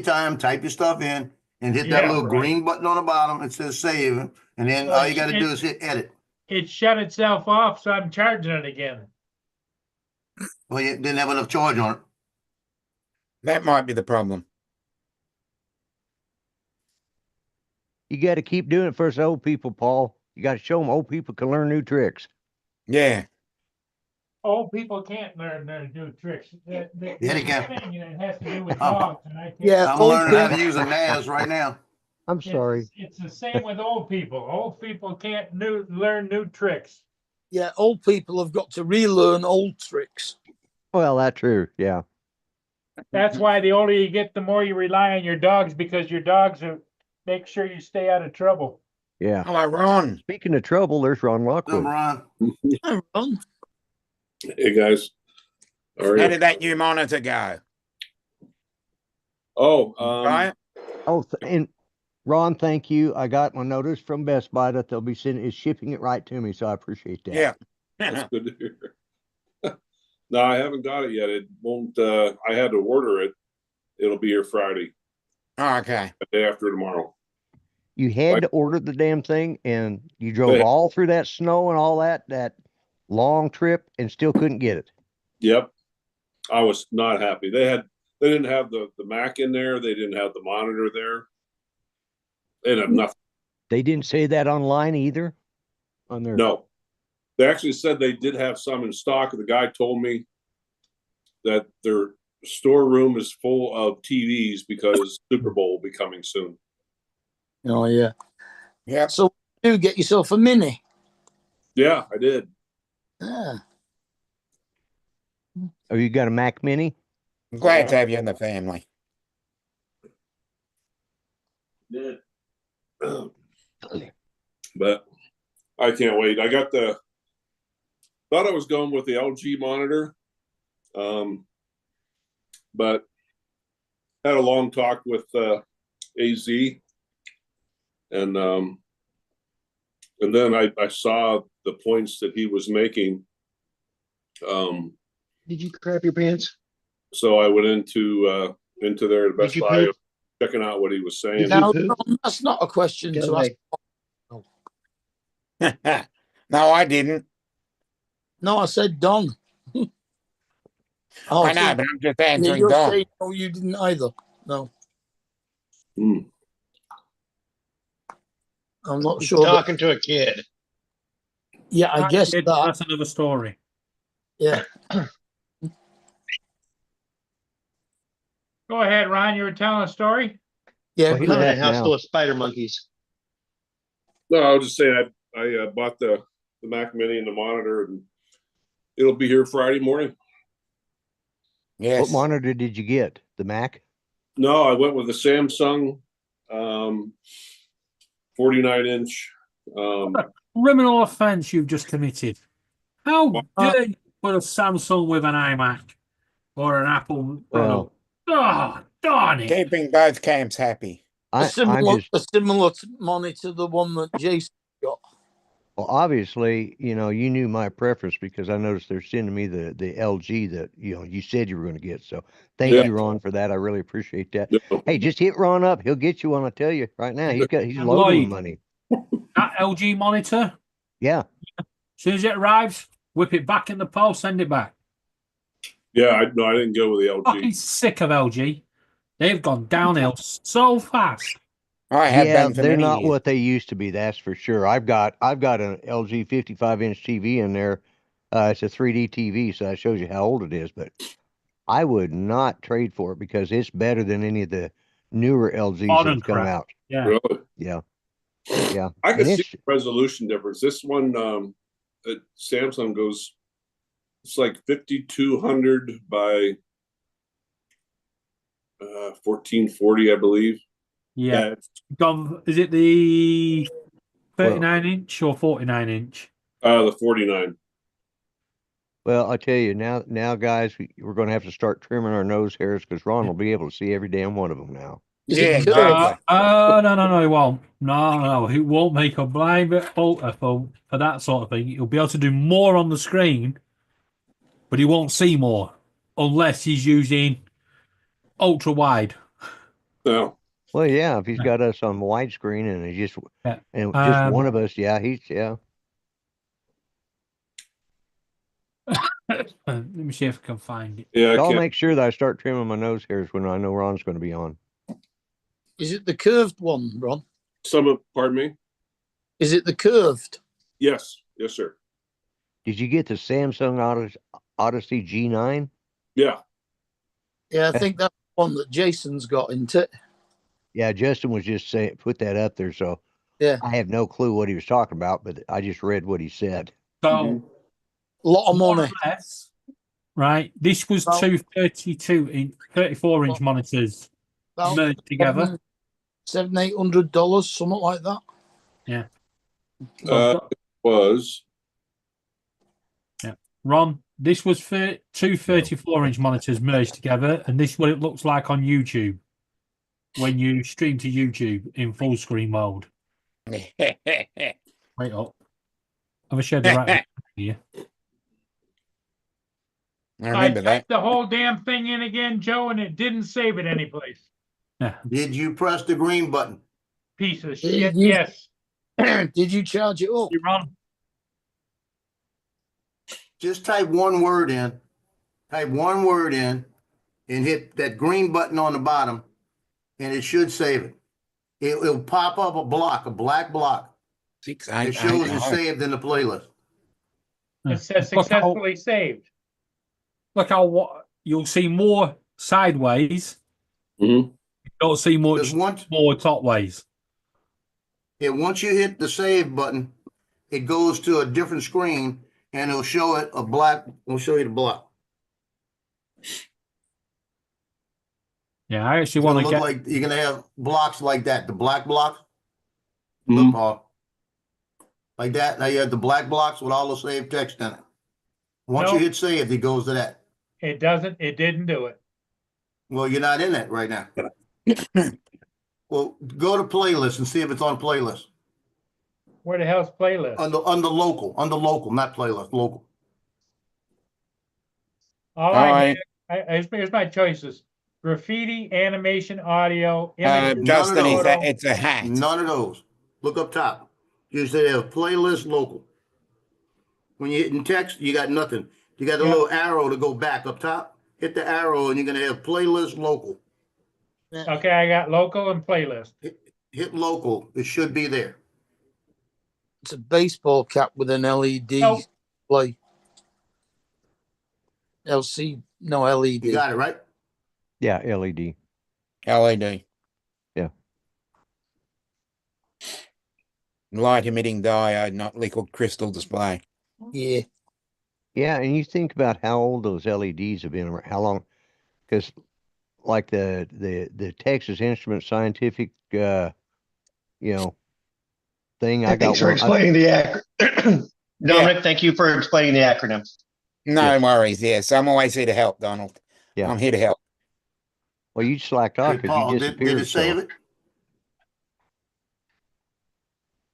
time, type your stuff in, and hit that Yeah, little right. green button on the bottom. It says save, and then Well, all you got to do is hit edit. It shut itself off, so I'm charging it again. Well, you didn't have enough charge on it. That might be the problem. You got to keep doing it for us old people, Paul. You got to show them old people can learn new tricks. Yeah. Old people can't learn their new tricks. Yeah, they can. It has to do with Oh. dogs, and I can't. Yeah. I'm learning how to use a NAS right now. I'm sorry. It's the same with old people. Old people can't learn new tricks. Yeah, old people have got to relearn old tricks. Well, that's true. Yeah. That's why the older you get, the more you rely on your dogs, because your dogs make sure you stay out of trouble. Yeah. Hello, Ron. Speaking of trouble, there's Ron Come Lockwood. on. Hi, Ron. Hey guys, how are How you? did that new monitor go? Oh, Right? Oh, and Ron, thank you. I got my notice from Best Buy that they'll be shipping it right to me, so I appreciate that. Yeah. that's good to hear. No, I haven't got it yet. It won't. I had to order it. It'll be here Friday, Oh, okay. the day after tomorrow. You had Right. to order the damn thing, and you drove Yeah. all through that snow and all that long trip, and still couldn't get it. Yep, I was not happy. They didn't have the Mac in there. They didn't have the monitor there. They didn't have nothing. They didn't say that online either. On their No, they actually said they did have some in stock. The guy told me that their storeroom is full of TVs because Super Bowl will be coming soon. Oh, yeah. Yep. So do get yourself a mini. Yeah, I did. Yeah. Oh, you got a Mac Mini? I'm glad to have you in the family. Did. But I can't wait. I got thought I was going with the LG monitor. But had a long talk with AZ, and then I saw the points that he was making. Did you crap your pants? So I went into into there at Best Did you Buy, poop? checking out what he was saying. Did you Now, poop? Ron, that's not a question Go to ask. away. No, I didn't. No, I said Don. I know, so but I'm just yeah, answering you're Don. saying no, you didn't either. No, Hmm. I'm not He's sure. But, talking to a kid. yeah, I guess that. That's another story. Yeah. Go ahead, Ron. You were telling a story? Yeah, Well, he In kind of- that left house now. full of spider monkeys. No, I was just saying I bought the Mac Mini and the monitor, and it'll be here Friday morning. Yes. What monitor did you get? The Mac? No, I went with the Samsung 49-inch. Criminal offence you've just committed. How dare you put a Samsung with an iMac or an Apple Well, product? Oh, darn it. Keeping both camps happy. I'm just a similar monitor to the one that Jason got. well, obviously, you knew my preference because I noticed they're sending me the LG that you said you were going to get. So thank Yeah. you, Ron, for that. I really appreciate that. No. Hey, just hit Ron up. He'll get you one. I tell you right now, he's And loaded with Lloyd. money. That LG monitor, Yeah. as soon as it arrives, whip it back in the post, send it back. Yeah, I didn't go with the LG. Fucking sick of LG. They've gone downhill so fast. I have Yeah, been for they're many not years. what they used to be. That's for sure. I've got an LG 55-inch TV in there. It's a 3D TV, so that shows you how old it is. But I would not trade for it because it's better than any of the newer LGs Modern that's come crap. out. Yeah. Really? Yeah, yeah. I And could see it's the resolution difference. This one at Samsung goes, it's like 5200 by 1440, I believe. Yeah. Gone, is it the 39-inch or 49-inch? The 49. well. I tell you now, guys, we're going to have to start trimming our nose hairs because Ron will be able to see every damn one of them now. Is Yeah, it curved? exactly. No, it won't. No, it won't make a blind bit filter for that sort of thing. He'll be able to do more on the screen, but he won't see more unless he's using ultra wide. No. Well, yeah, if he's Yeah. got us on widescreen and just Yeah. one of us, yeah, yeah. Let me see if I can find it. Yeah, I I'll can't. make sure that I start trimming my nose hairs when I know Ron's going to be on. Is it the curved one, Ron? Pardon me? Is it the curved? Yes. Yes, sir. Did you get the Samsung Odyssey G9? Yeah. Yeah, I think that's the one that Jason's got, isn't it? Yeah, Justin was just saying, put that up there. So Yeah. I have no clue what he was talking about, but I just read what he said. So, Mhm. A lot of more money. or less, right? This was Well- two 34-inch monitors About merged together. $700-800, something like that. Was Ron, this was for two 34-inch monitors merged together, and this is what it looks like on YouTube when you stream to YouTube in full screen mode. Wait up. Have I shared the right here? I I remember that. typed the whole damn thing in again, Joe, and it didn't save it anyplace. Yeah. Did you press the green button? Piece of Yeah, shit. you- Yes. Did you charge it up? You, Ron? Just type one word in. Type one word in and hit that green button on the bottom, and it should save it. It'll pop up a black block. 6, It 8, shows 8, it's saved in the playlist. It says Look how- successfully saved. Look how you'll see more sideways. Mhm. You don't see much Because more top ways. once you hit the save button, it goes to a different screen and it'll show it a black. We'll show you the block. Yeah, I actually It's want gonna to look get. like you're gonna have blocks like that. The black block. Mhm. Look, Paul. Like that. Now you have the black blocks with all the saved text in it. Once you Nope. hit save, it goes to that. It didn't do it. Well, you're not in it right now. Well, go to playlist and see if it's on playlist. Where the hell's playlist? Under local, not playlist, local. All I had, here's my choices. graffiti, animation, audio, images, Justin, those. it's a hat. None of those. Look up top. You say have playlist local. When you're hitting text, you got nothing. You got a Yeah. little arrow to go back up top. Hit the arrow and you're gonna have playlist local. Okay, I got local and playlist. Hit local. It should be there. It's a baseball cap with an LED Oh. display. LC, no LED. You got it, right? Yeah, LED. LED. Yeah. Light emitting diode, not liquid crystal display. Yeah. Yeah, and you think about how old those LEDs have been, how long? Because like the Texas Instrument Scientific, thing. I got Thanks for one. explaining the acronym. Dominic, thank you for explaining the acronym. No worries. Yes, I'm always here to help, Donald. Yeah. I'm here to help. Well, you slacked off Hey, because Paul, you did disappeared. it save it?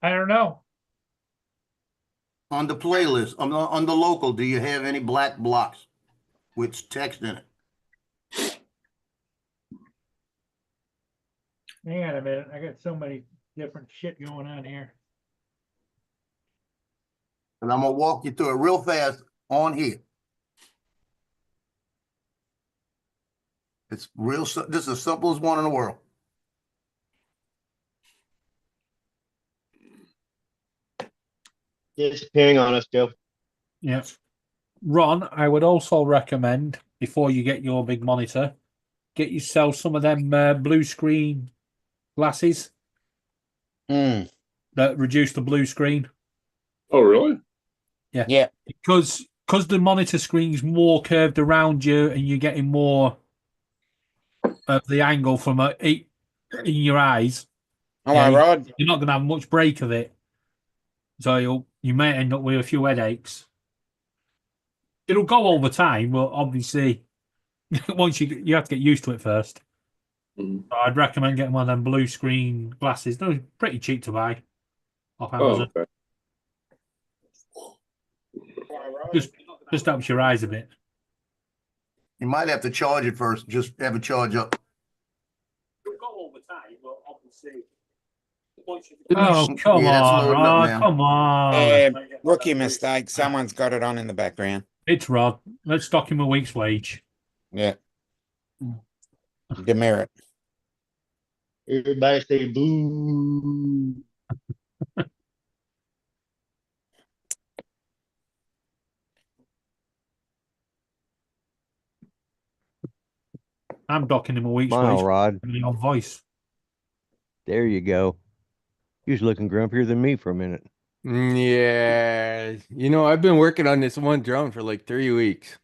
I don't know. On the playlist, on the local, do you have any black blocks with text in it? Hang on a minute. I got so many different shit going on here. And I'm gonna walk you through it real fast on here. It's real. This is the simplest one in the world. Disappearing on us, Joe. Yeah. Ron, I would also recommend before you get your big monitor, get yourself some of them blue screen glasses Mm. that reduce the blue screen. Oh, really? Yeah. Because the monitor screen's more curved around you and you're getting more of the angle from in your eyes. All right, Rod. You're not going to have much break of it. So you may end up with a few headaches. It'll go over time, but obviously, once you have to get used to it first. Mhm. So I'd recommend getting one of them blue screen glasses. They're pretty cheap to buy off Oh, Amazon. okay. Just helps your eyes a bit. You might have to charge it first. Just have it charge up. It'll go over time, but obviously. Oh, come Yeah, that's on, loading up Rod. now. Come on. Rookie mistake. Someone's got it on in the background. It's Rod. Let's stock him a week's wage. Yeah. Demerit. Everybody say boo. I'm docking him a week's Smile, wage. Rod. On voice. There you go. He was looking grumpier than me for a minute. Yeah, I've been working on this one drone for like 3 weeks.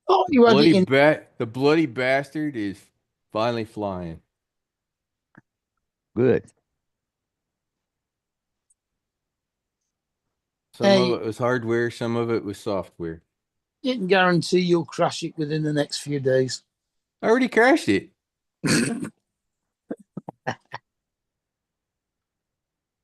Oh, you had it in. The bloody bastard is finally flying. Good. Some Hey. of it was hardware, some of it was software. You can guarantee you'll crash it within the next few days. I already crashed it.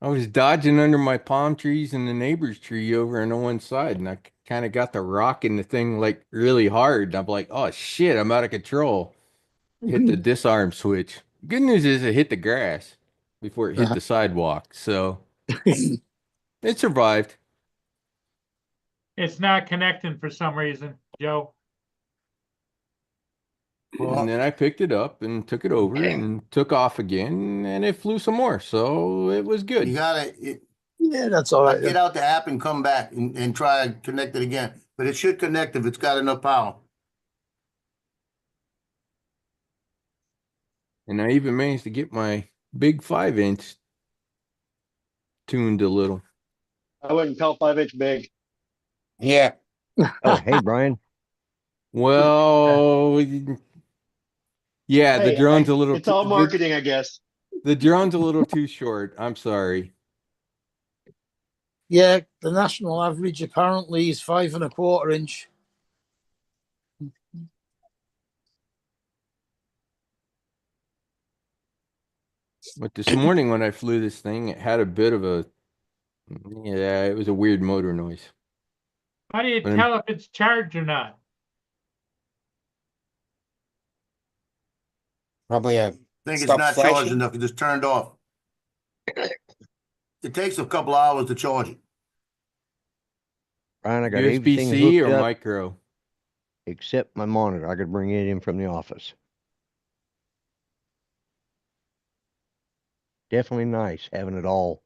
I was dodging under my palm trees and the neighbor's tree over on the one side, and I kind of got the rock in the thing like really hard. And I'm like, oh shit, I'm out of control. Hit the disarm switch. Good news is it hit the grass before it hit the sidewalk, so it survived. It's not connecting for some reason, Joe. And then I picked it up and took it over and took off again, and it flew some more, so it was good. You gotta Yeah, that's all right. get out the app and come back and try and connect it again. But it should connect if it's got enough power. And I even managed to get my big 5-inch tuned a little. I wouldn't call 5-inch big. Yeah. Oh, hey, Brian. Well, yeah, the Hey, drone's a little. It's all marketing, I guess. The drone's a little too short. I'm sorry. Yeah, the national average apparently is 5¼ inch. But this morning when I flew this thing, it had a bit of a. Yeah, it was a weird motor noise. How do you But I'm- tell if it's charged or not? Probably a Think it's stop not charged flashing. enough, it just turned off. It takes a couple hours to charge it. Brian, I got USB everything C hooked or up micro? except my monitor. I could bring it in from the office. Definitely nice having it all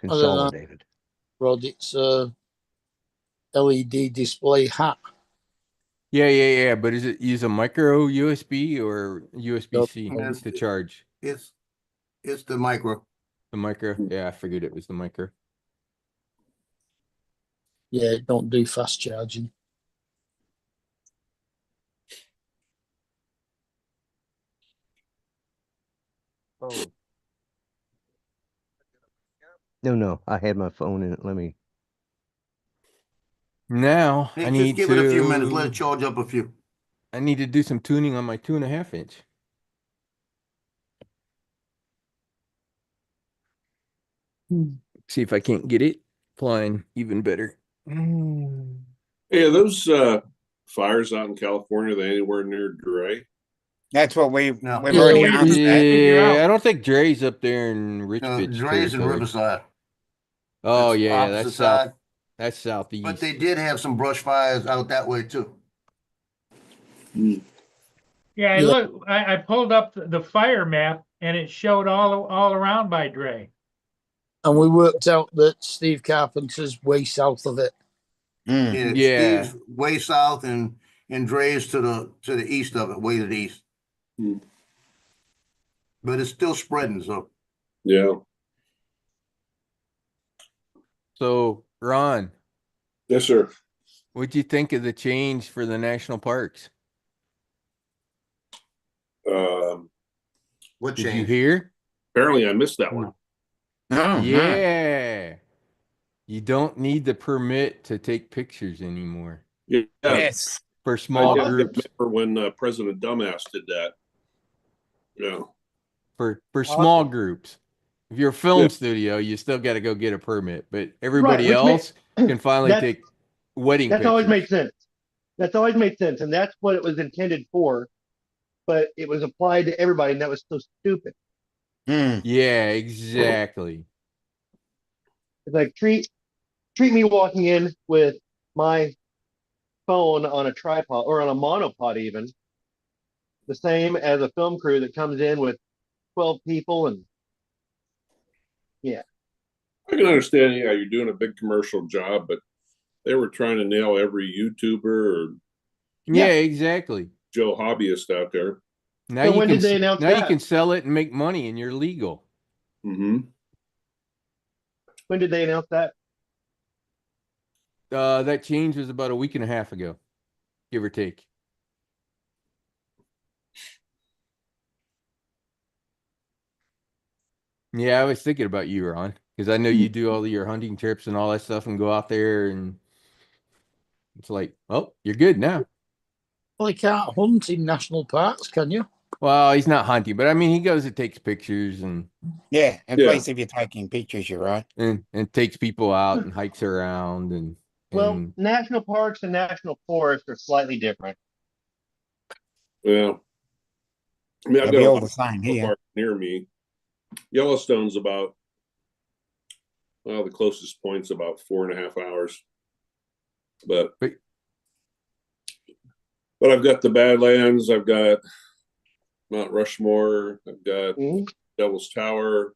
don't know. consolidated. Rod, it's a LED display hat. Yeah. But is it use a micro USB or USB C Yes. to charge? It's the micro. The micro? Yeah, I figured it was the micro. Yeah, it don't do fast charging. Oh. No, I had my phone in it. Let me. Now I Just need give to. it a few minutes, let it charge up a few. I need to do some tuning on my 2.5 inch. See if I can't get it flying even better. Hey, are those fires out in California, are they anywhere near Dre? That's what we've No. we've Yeah, already we- answered that. Figure out. Yeah, I don't think Dre's up there in Rich Bitch Dre's in territory. Riverside. Oh That's yeah, opposite that's south. side. That's southeast. But they did have some brush fires out that way too. Yeah, Yeah. look, I pulled up the fire map and it showed all around by Dre. And we worked out that Steve Carpenter's way south of it. Mm. Yeah. Steve's way south and Dre's to the east of it, way to the east. Hmm. But it's still spreading, so Yeah. So Ron, Yes, sir. what'd you think of the change for the national parks? what Did you changed? hear? Apparently I missed that one. Oh, Yeah. You don't need the permit to take pictures anymore Yeah. yes. for small I groups. remember when President Dumbass did that. Yeah. For small Awesome. groups. If you're a film Yeah. studio, you still got to go get a permit, but everybody which else can finally that's- take wedding That's pictures. always made sense. That's always made sense, and that's what it was intended for. But it was applied to everybody, and that was so stupid. Mm. Yeah, exactly. It's like treat me walking in with my phone on a tripod or on a monopod, even the same as a film crew that comes in with 12 people, and I can understand, yeah, you're doing a big commercial job, but they were trying to nail every YouTuber or Yeah, exactly. Joe hobbyist out there. Now So you when can did they announce now you that? can sell it and make money and you're legal. Mm-hmm. when did they announce that? That change was about a week and a half ago, give or take. Yeah, I was thinking about you, Ron, because I know you do all your hunting trips and all that stuff and go out there and it's like, oh, you're good now. Well, you can't hunt in national parks, can you? Well, he's not hunting, but I mean, he goes and takes pictures and Yeah. At Yeah. least if you're taking pictures, you're right. takes people out and hikes around and Well, national parks and national forests are slightly different. Yeah. I mean, I've They'll got be a all lot the of same national here. parks near me. Yellowstone's about, well, the closest point's about 4.5 hours. But I've got the Badlands, I've got Mount Rushmore, I've got Mhm. Devil's Tower,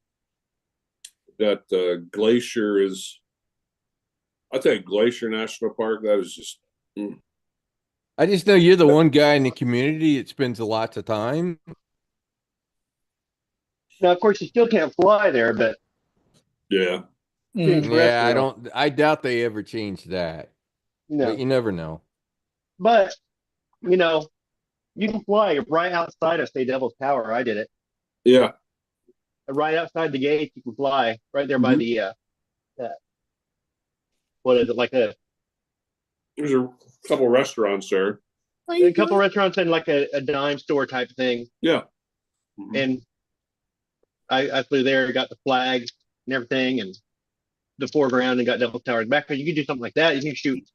I've got Glacier is, I'll tell you, Glacier National Park, that is just, I just know you're the one guy in the community that spends lots of time. Now, of course, you still can't fly there, but yeah. Being Yeah, terrestrial. I doubt they ever change that, no. but you never know. But you know, you can fly right outside of, say, Devil's Tower. I did it Yeah. right outside the gate. You can fly right there by the what is it, like a There's a couple restaurants there. couple restaurants and like a dime store type thing. Yeah. Mhm. And I flew there, got the flag and everything, and the foreground, and got Devil's Tower in the background. You can do something like that. You can shoot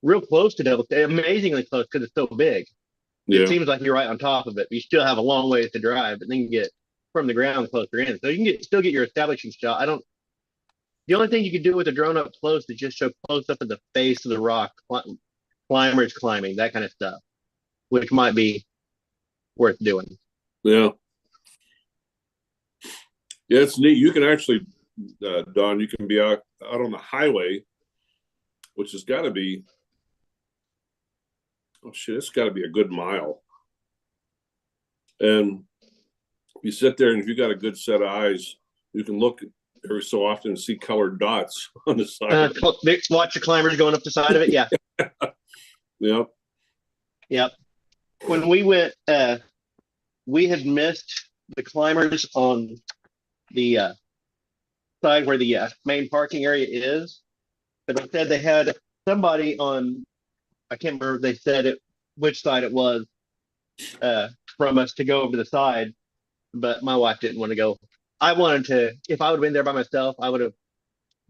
real close to Devil's Tower, amazingly close because it's so big. Yeah. It seems like you're right on top of it. You still have a long ways to drive, but then you get from the ground closer in. So you can still get your establishing shot. The only thing you could do with a drone up close is just show close up at the face of the rock, climbers climbing, that kind of stuff, which might be worth doing. Yeah. Yeah, it's neat. You can actually, Don, you can be out on the highway, which has got to be, oh shit, it's got to be a good mile. And you sit there, and if you got a good set of eyes, you can look every so often and see colored dots on the side. Watch the climbers going up the side of it. Yeah. Yep. Yep. When we went, we had missed the climbers on the side where the main parking area is, but they said they had somebody on, I can't remember if they said it, which side it was, from us to go over the side, but my wife didn't want to go. I wanted to, if I would have been there by myself, I would have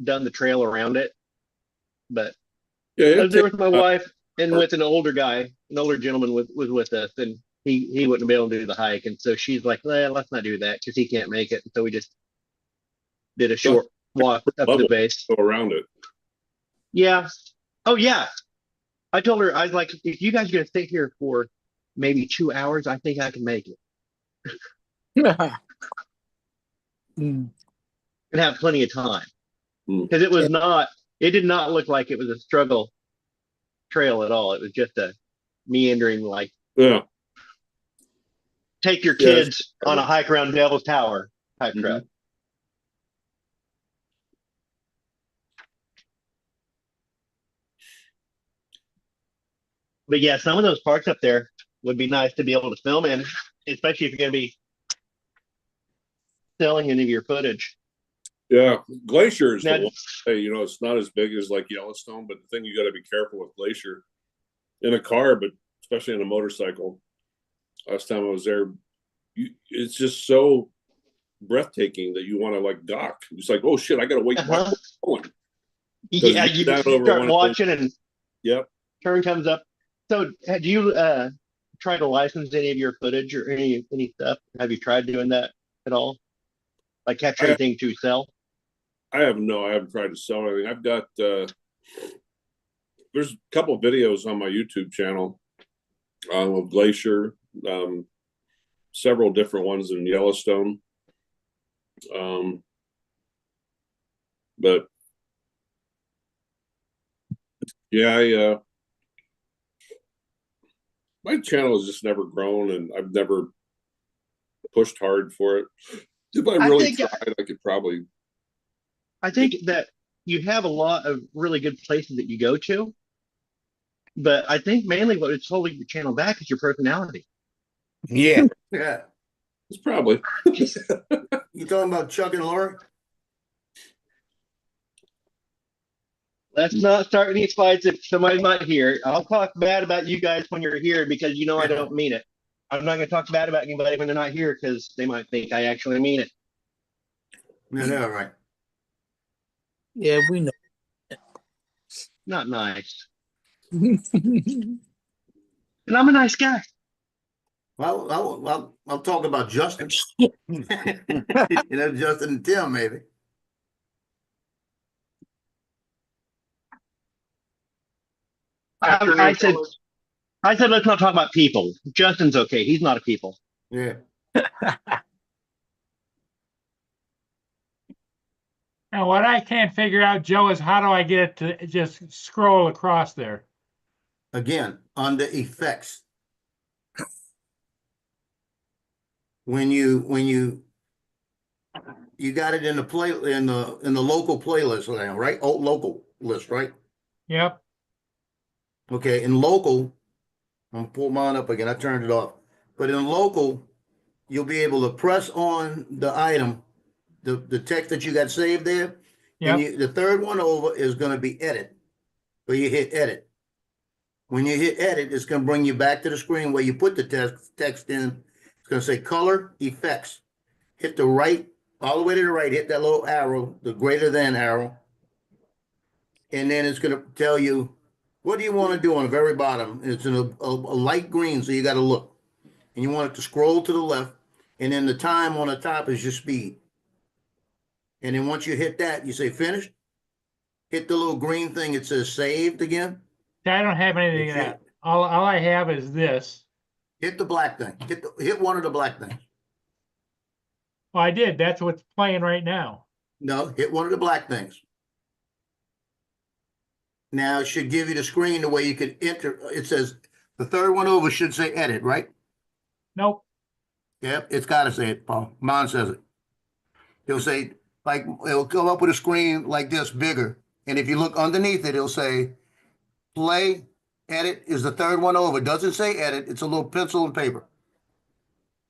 done the trail around it, but Yeah. I was there with my wife and with an older guy, an older gentleman was with us, and he wouldn't be able to do the hike, and so she's like, well, let's not do that because he can't make it. And so we just did a short walk up to the base. Go around it. Yeah. Oh yeah. I told her, I was like, if you guys are gonna stay here for maybe 2 hours, I think I can make it and have plenty of time. Because it did not look like it was a struggle trail at all. It was just a meandering, like, Yeah. take your kids on a hike around Devil's Tower type trail. But yeah, some of those parks up there would be nice to be able to film in, especially if you're going to be selling any of your footage. Yeah. Glacier is Now- the one. Hey, you know, it's not as big as like Yellowstone, but the thing you got to be careful with Glacier in a car, but especially in a motorcycle. Last time I was there, it's just so breathtaking that you want to like dock. It's like, oh shit, I got to wait. Yeah, you down over one start of watching and Yep. turn comes up. So do you try to license any of your footage or any stuff? Have you tried doing that at all? Like capture anything to sell? I haven't tried to sell anything. I've got there's a couple of videos on my YouTube channel of Glacier, several different ones in Yellowstone. But yeah, my channel has just never grown, and I've never pushed hard for it. If I really tried, I could probably. I think that you have a lot of really good places that you go to, but I think mainly what it's holding your channel back is your personality. Yeah. Yeah. It's probably. You talking about Chuck and Lori? Let's not start any fights if somebody's not here. I'll talk bad about you guys when you're here because you know I don't mean it. I'm not going to talk bad about anybody when they're not here because they might think I actually mean it. Yeah, they're all right. Yeah, we know. Not nice. And I'm a nice guy. Well, I'll talk about Justin. You know, Justin and Tim, maybe. I said let's not talk about people. Justin's okay. He's not a people. Yeah. Now, what I can't figure out, Joe, is how do I get it to just scroll across there? Again, under effects. When you got it in the local playlist now, right? Oh, local list, right? Yep. Okay, in local, I'm gonna pull mine up again. I turned it off. But in local, you'll be able to press on the item, the text that you got saved there. Yep. And the third one over is going to be edit. So you hit edit. When you hit edit, it's going to bring you back to the screen where you put the text in. It's going to say color effects. Hit the right, all the way to the right, hit that little arrow, the greater than arrow. And then it's going to tell you what do you want to do on the very bottom? It's in a light green, so you got to look. And you want it to scroll to the left, and then the time on the top is your speed. And then once you hit that, you say finish. Hit the little green thing. It says saved again. I don't have anything of that. All I have is this. Hit the black thing. Hit one of the black things. Well, I did. That's what's playing right now. No, hit one of the black things. Now it should give you the screen the way you could enter. It says the third one over should say edit, right? Nope. Yep, it's got to say it, Paul. Mine says it. It'll say, like, it'll come up with a screen like this, bigger. And if you look underneath it, it'll say play, edit is the third one over. It doesn't say edit. It's a little pencil and paper.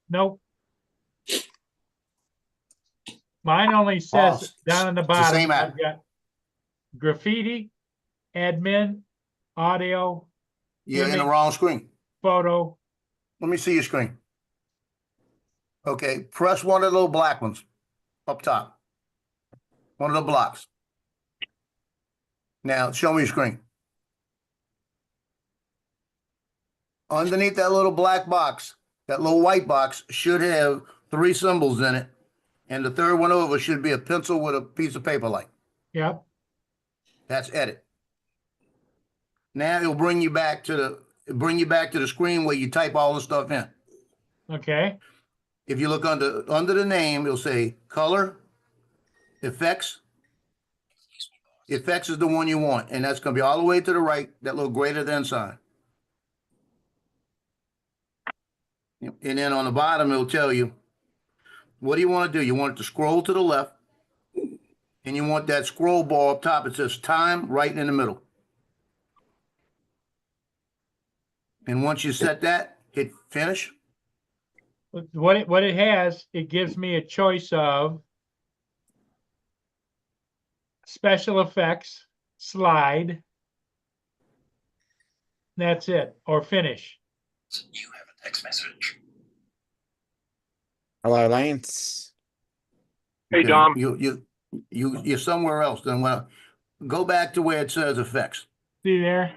Nope. Mine only says down in the the bottom, same app. I've got graffiti, admin, audio, You're in the Image. wrong screen. photo. Let me see your screen. Okay, press one of the little black ones up top. One of the blocks. Now, show me your screen. Underneath that little black box, that little white box should have 3 symbols in it. And the third one over should be a pencil with a piece of paper like. Yep. That's edit. Now it'll bring you back to the screen where you type all the stuff in. Okay. If you look under the name, it'll say color, effects. Effects is the one you want, and that's going to be all the way to the right, that little greater than sign. And then on the bottom, it'll tell you, what do you want to do? You want it to scroll to the left, and you want that scroll bar up top. It says time right in the middle. And once you set that, hit finish. What it has, it gives me a choice of special effects, slide. That's it, or finish. You have a text message. Hello, Lance. Hey, Dom. You're somewhere else. Then well, go back to where it says effects. See there?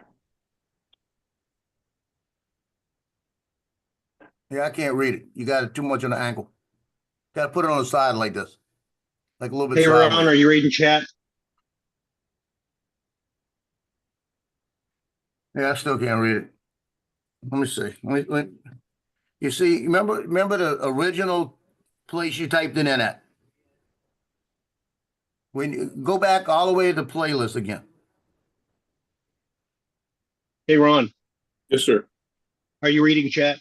Yeah, I can't read it. You got it too much on the angle. Got to put it on the side like this, like a little bit. Hey, Ron, sideways. are you reading chat? Yeah, I still can't read it. Let me see. You see, remember the original place you typed it in at? When you go back all the way to the playlist again. Hey, Ron, Yes, sir. are you reading chat?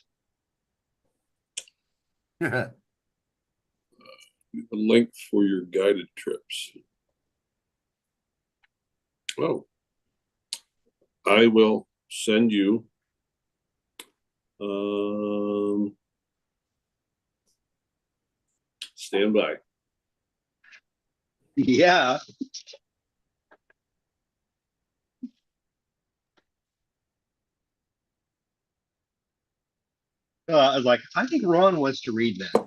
A link for your guided trips. Oh, I will send you. Stand by. Yeah. I was like, I think Ron wants to read that.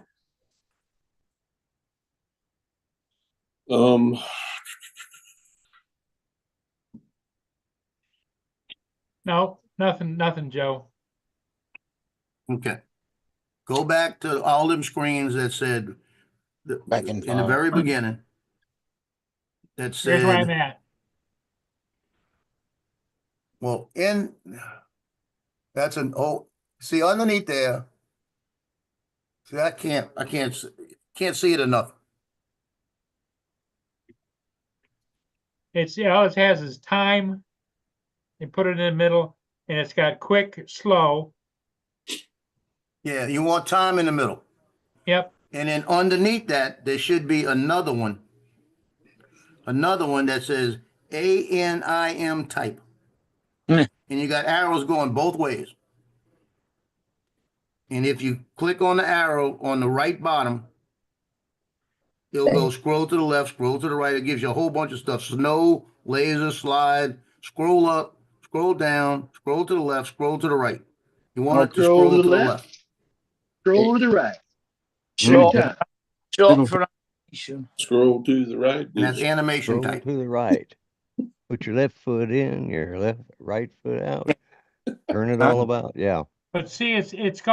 No, nothing, Joe. Okay. Go back to all them screens that said Back in in the time. very beginning. That Here's where I'm said, at. well, that's an see underneath there. See, I can't see it enough. It's all it has is time. They put it in the middle, and it's got quick, slow. Yeah, you want time in the middle. Yep. And then underneath that, there should be another one. Another one that says ANIM type. Mm. And you got arrows going both ways. And if you click on the arrow on the right bottom, it'll go scroll to the left, scroll to the right. It gives you a whole bunch of stuff. Snow, laser, slide, scroll up, scroll down, scroll to the left, scroll to the right. You want it to scroll to the left. Scroll to the right. Short, Anytime. short for animation. Scroll to the right. And that's animation Scroll type. to the right. Put your left foot in, your right foot out. Turn it all about. Yeah. But see, it's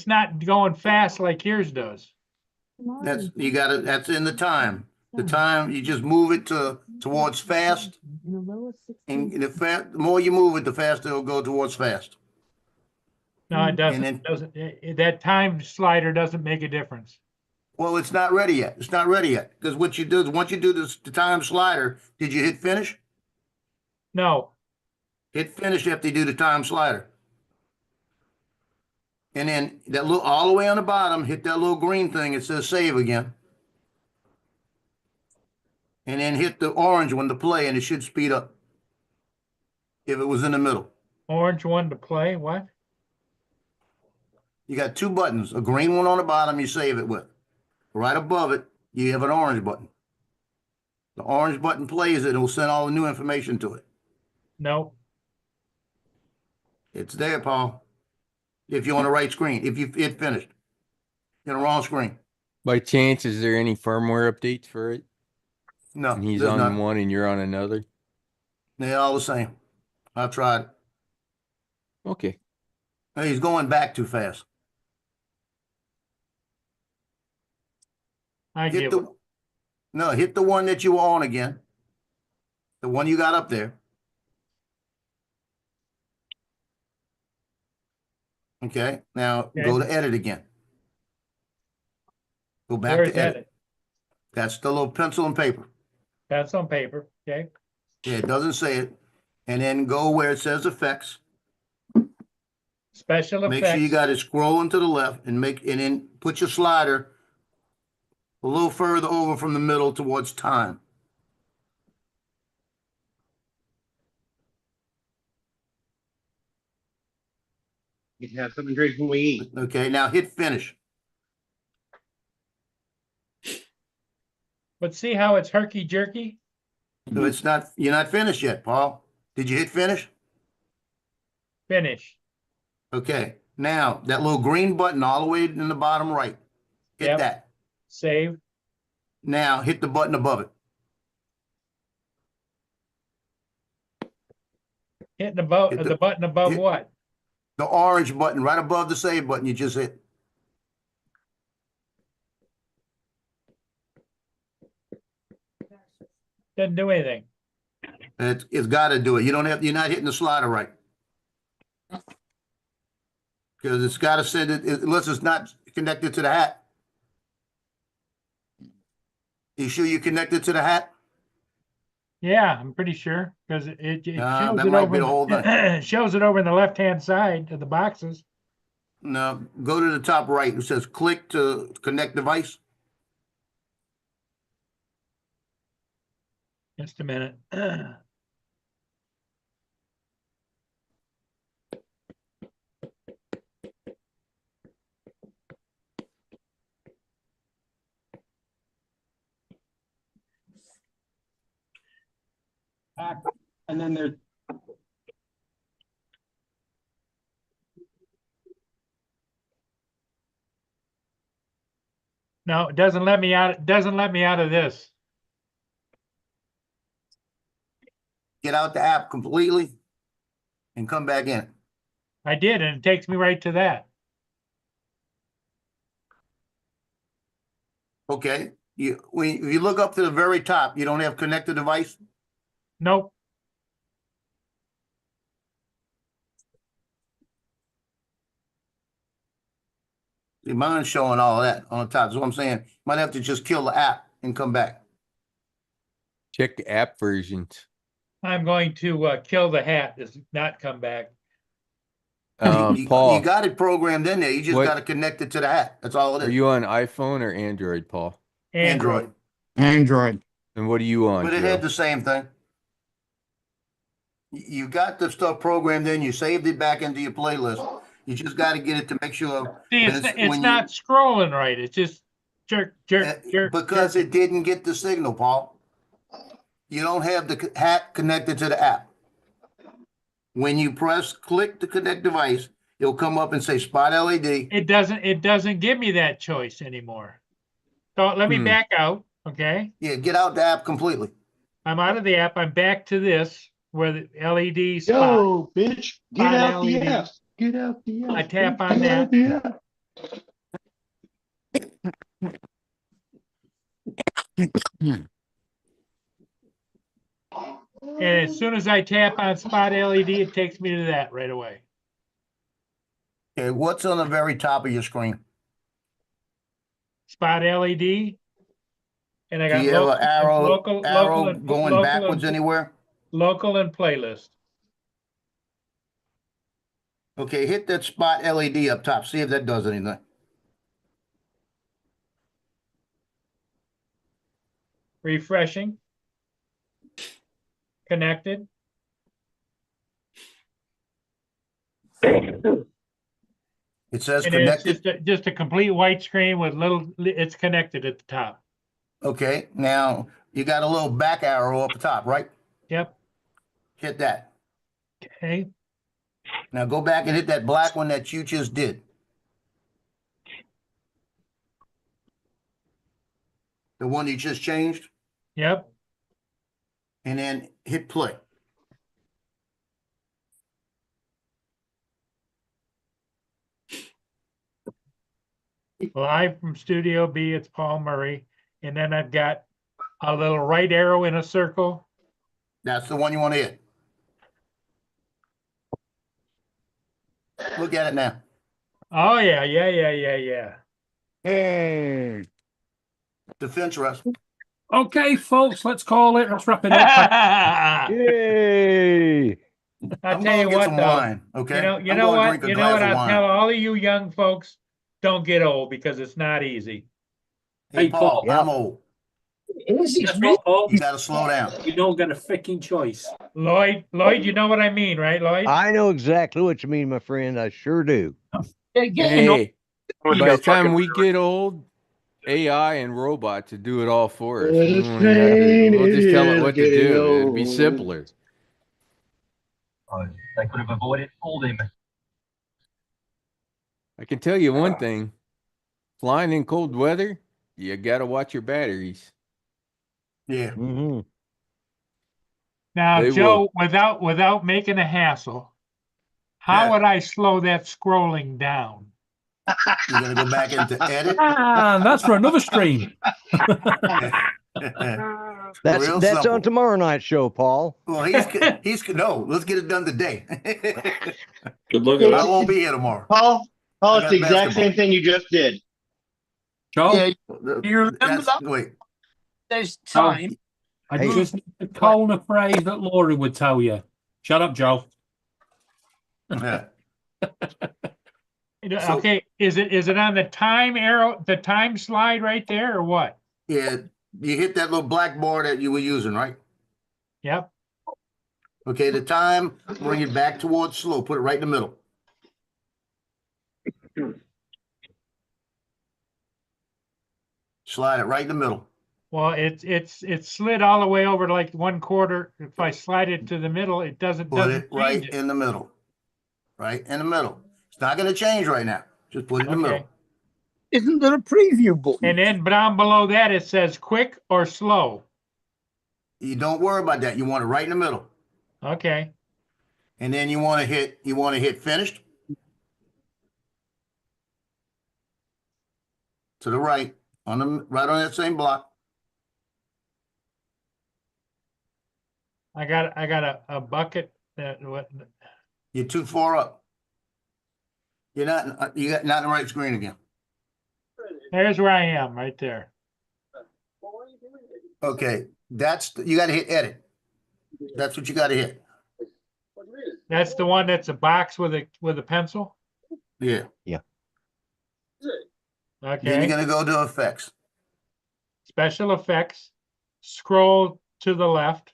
not going fast like yours does. That's, you gotta, that's in the time. The time, you just move it towards fast. And the more you move it, the faster it'll go towards fast. No, it doesn't. then- That time slider doesn't make a difference. Well, it's not ready yet. It's not ready yet. Because what you do is once you do the time slider, did you hit finish? No, Hit finish after you do the time slider. And then that little, all the way on the bottom, hit that little green thing. It says save again. And then hit the orange one to play and it should speed up. If it was in the middle. orange one to play, what? You got two buttons, a green one on the bottom you save it with. Right above it, you have an orange button. The orange button plays it, it'll send all the new information to it. No, It's there, Paul. If you're on the right screen, if you hit finished. You're on the wrong screen. By chance, is there any firmware updates for it? No, And he's there's on not. one and you're on another? They're all the same. I've tried. Okay. He's going back too fast. I Hit give the, it. no, hit the one that you were on again. The one you got up there. Okay, now go Okay. to edit again. Go back Where's to edit. that? That's the little pencil and paper. That's on paper, okay? Yeah, it doesn't say it. And then go where it says effects. Special effects. Make sure you got it scrolling to the left and then put your slider a little further over from the middle towards time. You can have something to drink when we eat. Okay, now hit finish. But see how it's herky jerky? So it's not, you're not finished yet, Paul. Did you hit finish? Finish. Okay, now that little green button all the way in the bottom right. Hit Yep. that. Save. Now hit the button above it. Hitting the button above hit- what? The orange button right above the save button you just hit. Doesn't do anything. It's got to do it. You're not hitting the slider right. Because it's got to send it, unless it's not connected to the hat. You sure you connected to the hat? Yeah, I'm pretty sure, because it Nah, shows that it might over, be the whole thing. it shows it over in the left-hand side of the boxes. No, go to the top right. It says click to connect device. Just a minute. And then there's No, it doesn't let me out. It doesn't let me out of this. Get out the app completely and come back in. I did, and it takes me right to that. Okay, if you look up to the very top, you don't have connected device? Nope. Mine's showing all that on the top. So I'm saying, might have to just kill the app and come back. Check the app versions. I'm going to kill the hat. Does not come back. You Paul, got it programmed in there. You just What- got to connect it to the hat. That's all it are is. you on iPhone or Android, Paul? Android. Android. And what are you on, But it Joe? had the same thing. You got the stuff programmed in, you saved it back into your playlist. You just got to get it to make sure. See, that it's when you- not scrolling right. It's just jerk, jerk, jerk. Because jerk. it didn't get the signal, Paul. You don't have the hat connected to the app. When you press click to connect device, it'll come up and say spot LED. It doesn't give me that choice anymore. So let me back out. Okay. Yeah, get out the app completely. I'm out of the app. I'm back to this where the LED spot. Yo, bitch, get Spot out the LED. app. Get out the app. I tap bitch, on get out the app. And as soon as I tap on spot LED, it takes me to that right away. Okay, what's on the very top of your screen? Spot LED. And I Do got you have local, an arrow, local, arrow local and going local backwards and, anywhere? local and playlist. Okay, hit that spot LED up top. See if that does anything. Refreshing. Connected. It says And it's connected. just a complete white screen with it's connected at the top. Okay, now you got a little back arrow up top, right? Yep. Hit that. Okay. Now go back and hit that black one that you just did. The one you just changed, Yep. and then hit play. Live from Studio B, it's Paul Murray. And then I've got a little right arrow in a circle. That's the one you want to hit. Look at it now. Oh, yeah. Hey. Defense rest. Okay, folks, let's call it. Let's wrap it up. Yay! I'll I'm tell gonna you get what, some though. wine, okay? You I'm know gonna what? drink a You know glass what? of I'll wine. tell all of you young folks, don't get old because it's not easy. Hey, Hey, Paul, Paul. I'm old. Guess what, Paul? You gotta slow down. You don't get a freaking choice. Lloyd, you know what I mean, right, Lloyd? I know exactly what you mean, my friend. I sure do. Hey, by the time we get old, AI and robots will do it all for us. We won't have to, we'll just tell it what to do. It'd be simpler. I could have avoided all them. I can tell you one thing. Flying in cold weather, you gotta watch your batteries. Yeah. Mm-hmm. Now, They Joe, without making a hassle, how Yeah. would I slow that scrolling down? You're gonna go back into edit. Ah, that's for another stream. That's Real on simple. tomorrow night's show, Paul. Well, no, let's get it done today. Good luck I at it. won't be here tomorrow. Paul, I it's got the exact basketball. same thing you just did. Joe, Yeah, you remember That's- that? Wait, There's time. I Hey. just need to call a phrase that Laurie would tell you. Shut up, Joe. yeah. So- Okay, is it on the time arrow, the time slide right there, or what? Yeah, you hit that little black bar that you were using, right? Yep. Okay, the time, bring it back towards slow, put it right in the middle. Slide it right in the middle. Well, it's slid all the way over to like 1/4. If I slide it to the middle, it doesn't Put it right change it. in the middle. Right in the middle. It's not gonna change right now. Just put it in the Okay. middle. Isn't there a preview button? And then down below that it says quick or slow. You don't worry about that. You want it right in the middle. Okay. And then you want to hit finished. To the right, right on that same block. I got a bucket that what You're too far up. You got not in the right screen again. there's where I am, right there. Okay, you got to hit edit. That's what you got to hit. That's the one that's a box with a pencil. Yeah. Then Okay. you're gonna go to effects. Special effects. Scroll to the left.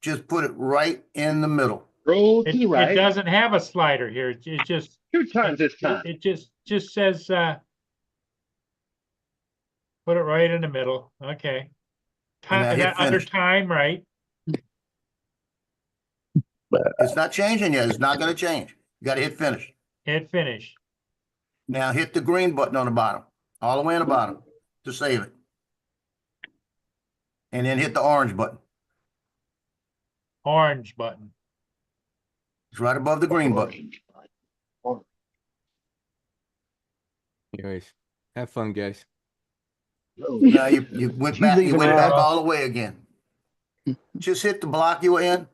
Just put it right in the middle. Roll to It the right. doesn't have a slider here. It just 2 times this time. it just says put it right in the middle. Okay. And now Time, hit under finish. time, right? It's not changing yet. It's not gonna change. You got to hit finish. Hit finish. Now hit the green button on the bottom, all the way on the bottom to save it. And then hit the orange button. orange button. It's right above the green button. Anyways, have fun, guys. Now you went You back. You leaving, went back Rod? all the way again. Just hit the block you were in,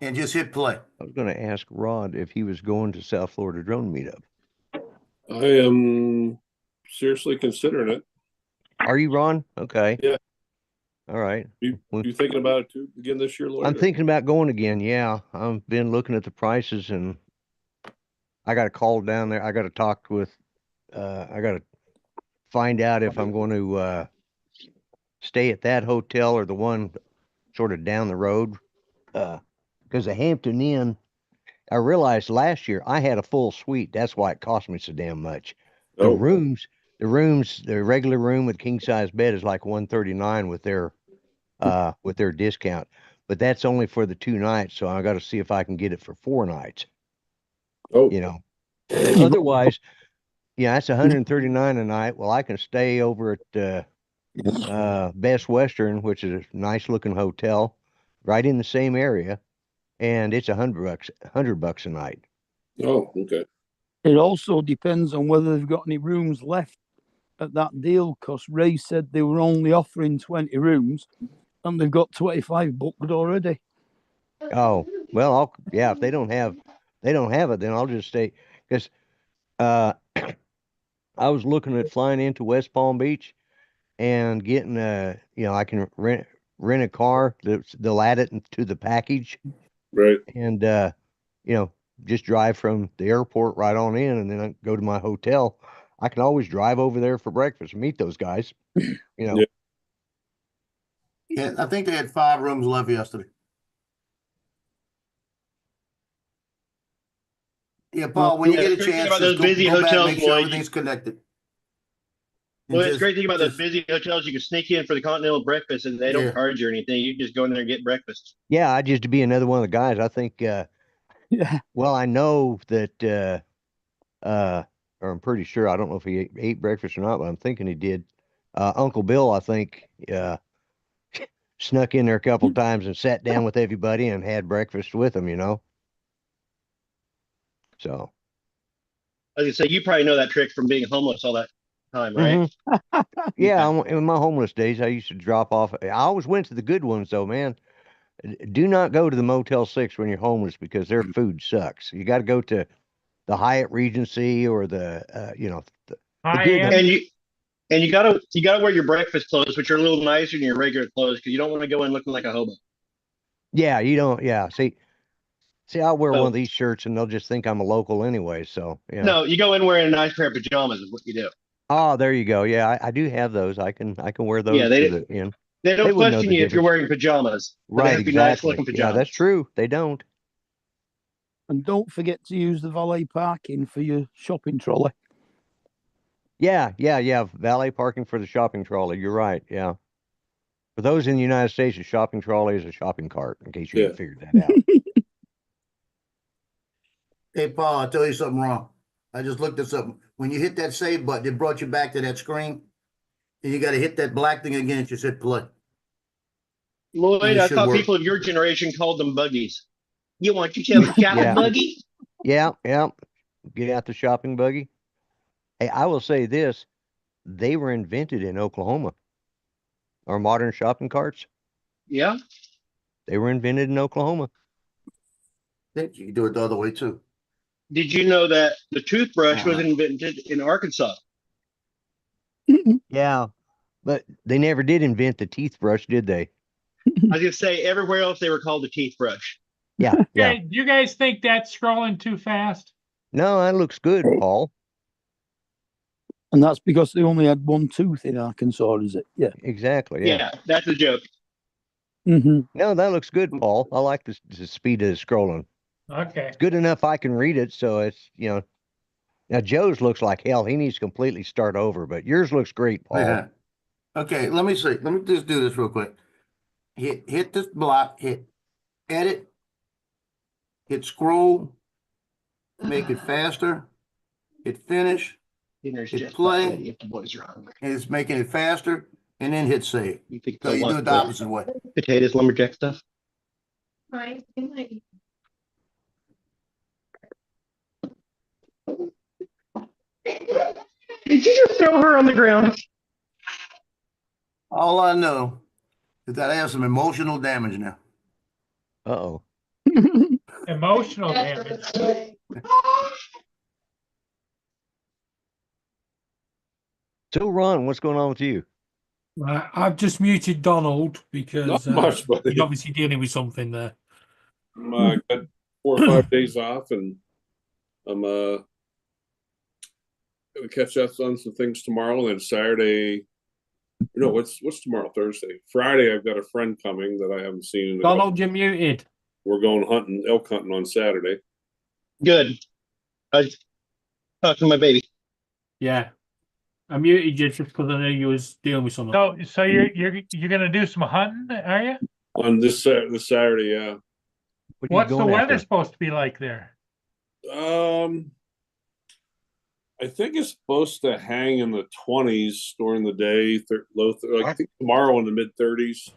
and just hit play. I was going to ask Rod if he was going to South Florida Drone Meetup. I am seriously considering it. Are you, Ron? Okay. Yeah. All right. You Well, thinking about it too again this year, Lloyd? I'm thinking about going again. Yeah, I've been looking at the prices, and I got a call down there. I got to talk with. I got to find out if I'm going to stay at that hotel or the one sort of down the road. Because the Hampton Inn, I realized last year I had a full suite. That's why it cost me so damn much. The Oh. rooms, the regular room with king size bed is like $139 with their discount. But that's only for the 2 nights, so I got to see if I can get it for 4 nights. Oh. You know, otherwise, yeah, that's $139 a night. Well, I can stay over at Best Western, which is a nice looking hotel, right in the same area, and it's $100 a night. Oh, okay. It also depends on whether they've got any rooms left at that deal, because Ray said they were only offering 20 rooms and they've got 25 booked already. Oh, well, yeah, if they don't have it, then I'll just stay, because I was looking at flying into West Palm Beach and getting I can rent a car. They'll add it into the package, Right. and just drive from the airport right on in, and then I go to my hotel. I can always drive over there for breakfast and meet those guys. Yeah. Yeah, I think they had 5 rooms left yesterday. Yeah, Paul, when you Yeah, get a great thing chance, about just those busy go back, hotels, make sure Lloyd, everything's connected. And Well, it's just- great thing about those just- busy hotels. You can sneak in for the continental breakfast, and they don't Yeah. charge you or anything. You can just go in there and get breakfast. Yeah, I just to be another one of the guys. I think. Yeah. Well, I know that. Or I'm pretty sure. I don't know if he ate breakfast or not, but I'm thinking he did. Uncle Bill, I think, snuck in there a couple times and sat down with everybody and had breakfast with them. So. I was gonna say, you probably know that trick from being homeless all that time, right? Yeah, in my homeless days, I used to drop off. I always went to the good ones, though, man. Do not go to the Motel 6 when you're homeless because their food sucks. You got to go to the Hyatt Regency or the good High-end? And you gotta wear your breakfast clothes, which are a little nicer than your regular clothes, because you don't want to go in looking like a hobo. Yeah, you don't. Yeah, see, I'll wear one So- of these shirts and they'll just think I'm a local anyway. So yeah. No, you go in wearing a nice pair of pajamas is what you do. Oh, there you go. Yeah, I do have those. I can wear those. Yeah, they to didn't- the inn. They They don't wouldn't know question the you if you're difference. wearing pajamas. But they Right, have to be nice exactly. looking Yeah, pajamas. that's true. They don't. And don't forget to use the valet parking for your shopping trolley. Yeah. Valet parking for the shopping trolley. You're right. Yeah. For those in the United States, a shopping trolley is a shopping cart, in case you Yeah. haven't figured that out. Hey, Paul, I'll tell you something wrong. I just looked at something. When you hit that save button, it brought you back to that screen. And you got to hit that black thing again. It just hit play. Lloyd, It I should thought work. people of your generation called them buggies. You want yourself a shopping Yeah. buggy? Yeah. Get out the shopping buggy. Hey, I will say this. They were invented in Oklahoma. Our modern shopping carts, Yeah. they were invented in Oklahoma. I think you can do it the other way too. Did you know that the toothbrush was invented in Arkansas? Yeah. But they never did invent the teeth brush, did they? I was gonna say everywhere else they were called the teeth brush. Yeah. Yeah. Okay, do you guys think that's scrolling too fast? No, that looks good, Paul. And that's because they only had one tooth in Arkansas, is it? Yeah. Exactly. Yeah, Yeah. that's a joke. Mm-hmm. No, that looks good, Paul. I like the speed of the scrolling. Okay. It's good enough I can read it, so it's Now Joe's looks like hell. He needs to completely start over, but yours looks great, Paul. Yeah. Okay, let me see. Let me just do this real quick. Hit this block, hit edit, hit scroll, make it faster, hit finish, Dinner's Hit just play. about ready if the boys are hungry. and it's making it faster. and then hit save. You think So they'll you do want it the opposite way. potatoes, lumberjack stuff? Did you just throw her on the ground? All I know is that I have some emotional damage now. Uh-oh. Emotional damage. So Ron, what's going on with you? Right, I've just muted Donald because Not much, buddy. he's obviously dealing with something there. I got 4 or 5 days off, and I'm gonna catch up on some things tomorrow. And then Saturday, no, what's tomorrow? Thursday, Friday. I've got a friend coming that I haven't seen. In a couple- Donald, you're muted. We're going hunting, elk hunting on Saturday. Good. I talked to my baby. Yeah. I muted you just because I knew you was dealing with something. So you're gonna do some hunting, are you? On this Saturday, yeah. What are you What's the going weather after? supposed to be like there? I think it's supposed to hang in the 20s during the day, I think tomorrow in the mid 30s,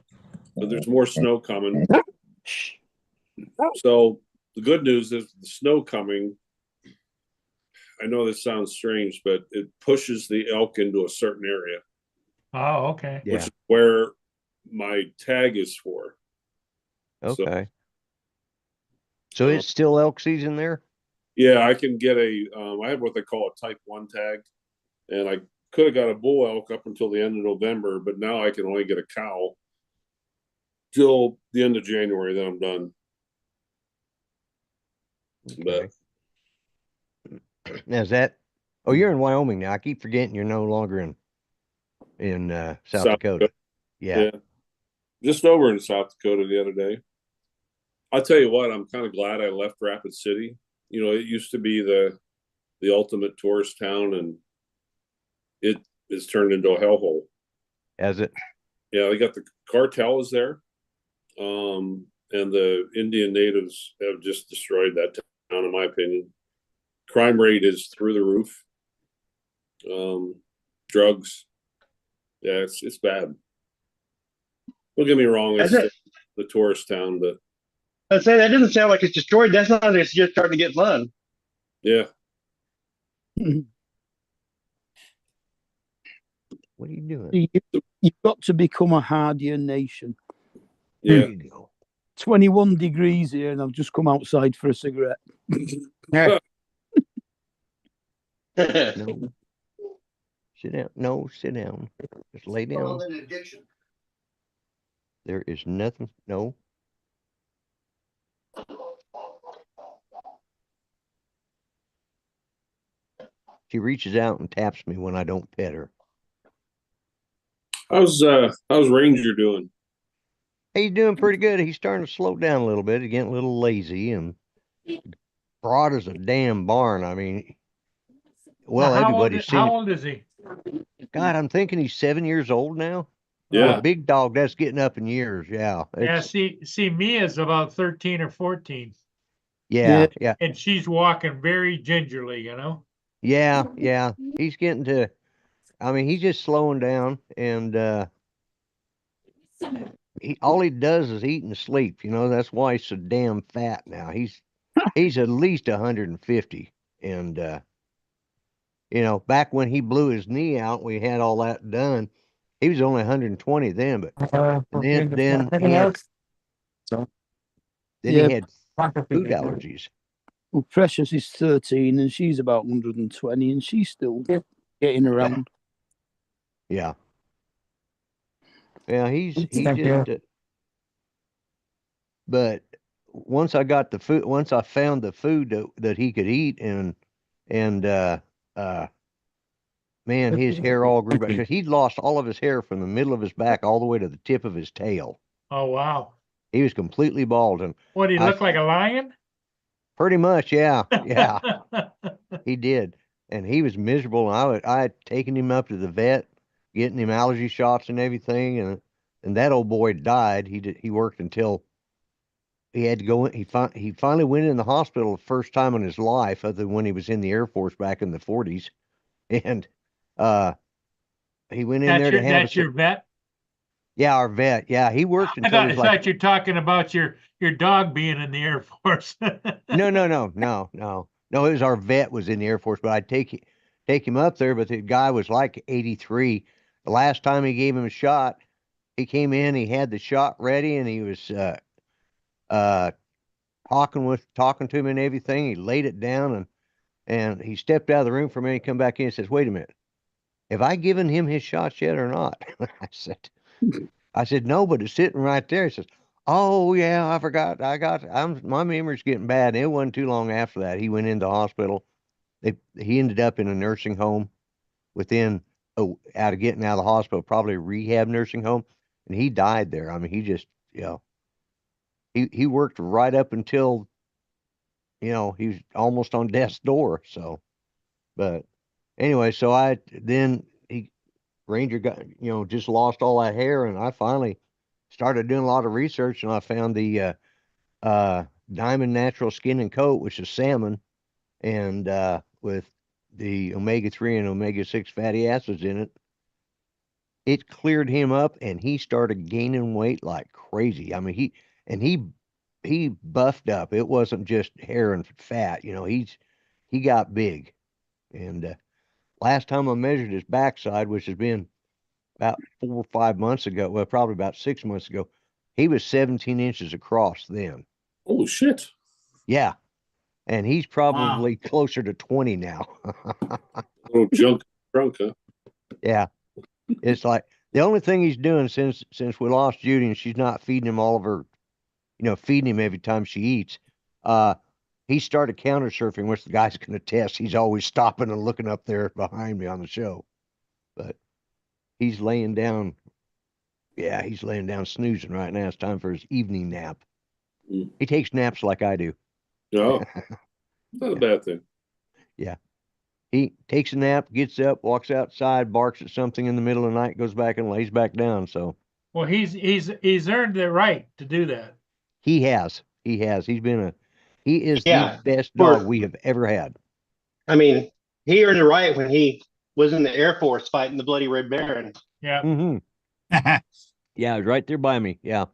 but there's more snow coming. So the good news is the snow coming. I know this sounds strange, but it pushes the elk into a certain area, Oh, okay. Yeah. which is where my tag is for. Okay. So it's still elk season there? Yeah, I can get I have what they call a type 1 tag, and I could have got a bull elk up until the end of November, but now I can only get a cow till the end of January, then I'm done. But Now is that, oh, you're in Wyoming now. I keep forgetting you're no longer in South Dakota. Yeah. Just over in South Dakota the other day. I'll tell you what, I'm kind of glad I left Rapid City. You know, it used to be the ultimate tourist town, and it is turned into a hellhole. Has it? Yeah, they got the cartels there, and the Indian natives have just destroyed that town, in my opinion. Crime rate is through the roof. Drugs, yeah, it's bad. Don't get me wrong, it's the tourist town, but I'd say that doesn't sound like it's destroyed. That's not like it's just starting to get fun. yeah. What are you doing? You've got to become a hardier nation. Yeah. There you go. 21 degrees here, and I've just come outside for a cigarette. No. Sit down. No, sit down. Just lay down. An addiction. There is nothing. No. She reaches out and taps me when I don't pet her. How's Ranger doing? He's doing pretty good. He's starting to slow down a little bit. He's getting a little lazy and broad as a damn barn. I mean, well, everybody's seen how it. old is he? God, I'm thinking he's 7 years old now. Yeah. A big dog, that's getting up in years. Yeah. Yeah, It's, see, Mia's about 13 or 14, yeah. Yeah. and she's walking very gingerly, you know? Yeah. Yeah. He's getting to, I mean, he's just slowing down and, all he does is eat and sleep, you know, that's why he's so damn fat now. He's at least 150. And, you know, back when he blew his knee out, we had all that done. He was only 120 then, but then he had food allergies. Well, Precious is 13, and she's about 120, and she's still getting around. Yeah. Yeah, he's just, but once I got the food, once I found the food that he could eat and man, his hair all grew back. He'd lost all of his hair from the middle of his back all the way to the tip of his tail. Oh, wow. He was completely bald, and What, do you look like a lion? pretty much, yeah, yeah, he did. And he was miserable. And I had taken him up to the vet, getting him allergy shots and everything, and that old boy died. He worked until he had to go in. He finally went in the hospital the first time in his life, other than when he was in the Air Force back in the 40s, and he went in there to have That's your vet? Yeah, our vet. Yeah, he worked I until he thought, was I like, thought you're talking about your dog being in the Air Force. no, no, no, no, no, no. It was our vet was in the Air Force, but I'd take him up there. But the guy was like 83. The last time he gave him a shot, he came in, he had the shot ready, and he was uh talking to him and everything. He laid it down and he stepped out of the room for a minute, come back in and says, "Wait a minute, have I given him his shots yet or not?" I said, "No, but it's sitting right there." He says, "Oh yeah, I forgot. My memory's getting bad." And it wasn't too long after that he went into hospital. He ended up in a nursing home within out of getting out of the hospital, probably a rehab nursing home, and he died there. I mean, he just, he worked right up until, he was almost on death's door. So, but anyway, so Ranger got, just lost all that hair, and I finally started doing a lot of research, and I found the Diamond Natural Skin and Coat, which is salmon, and with the omega-3 and omega-6 fatty acids in it. It cleared him up, and he started gaining weight like crazy. I mean, he buffed up. It wasn't just hair and fat. He got big. And last time I measured his backside, which has been about 4 or 5 months ago, well, probably about 6 months ago, he was 17 inches across then. Oh shit! Yeah, and he's probably closer to 20 now. Oh, drunk, huh? Yeah, it's like the only thing he's doing since we lost Judy, and she's not feeding him all of her, feeding him every time she eats. He started counter surfing, which the guy's going to test. He's always stopping and looking up there behind me on the show, but he's laying down. Yeah, he's laying down snoozing right now. It's time for his evening nap. Mm. He takes naps like I do. No, not a bad thing. Yeah. He takes a nap, gets up, walks outside, barks at something in the middle of the night, goes back and lays back down. So Well, he's earned the right to do that. he has. He is Yeah, the best for- dog we have ever had. I mean, he earned it right when he was in the Air Force fighting the Bloody Red Baron. Yeah. Mm-hmm. Yeah, it was right there by me. Yeah.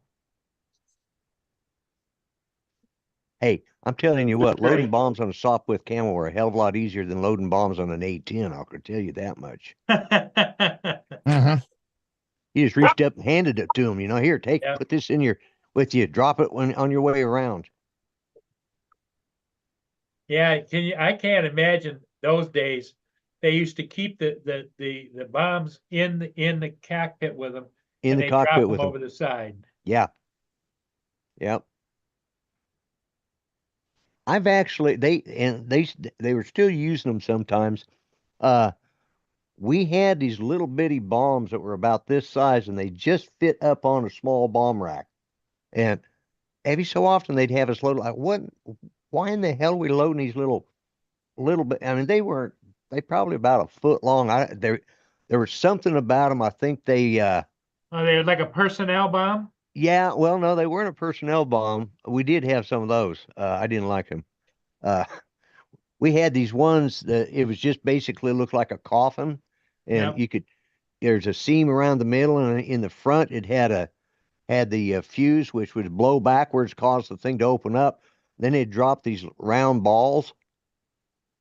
Hey, I'm telling you what, loading bombs on a Sopwith Camel were a hell of a lot easier than loading bombs on an A10. I can tell you that much. You just reached up and handed it to him. Here, Yeah. put this with you. Drop it on your way around. Yeah, I can't imagine those days. They used to keep the bombs in the cockpit with them. In and the they drop cockpit them with them. over the side. Yeah. Yep. I've actually they were still using them sometimes. We had these little bitty bombs that were about this size, and they just fit up on a small bomb rack. And every so often they'd have us load like, why in the hell are we loading these little bit? I mean, they probably about a foot long. There was something about them. I think they Oh, they were like a personnel bomb? yeah, well, no, they weren't a personnel bomb. We did have some of those. I didn't like them. We had these ones that it was just basically looked like a coffin, and Yep. there's a seam around the middle, and in the front it had the fuse, which would blow backwards, cause the thing to open up. Then they'd drop these round balls,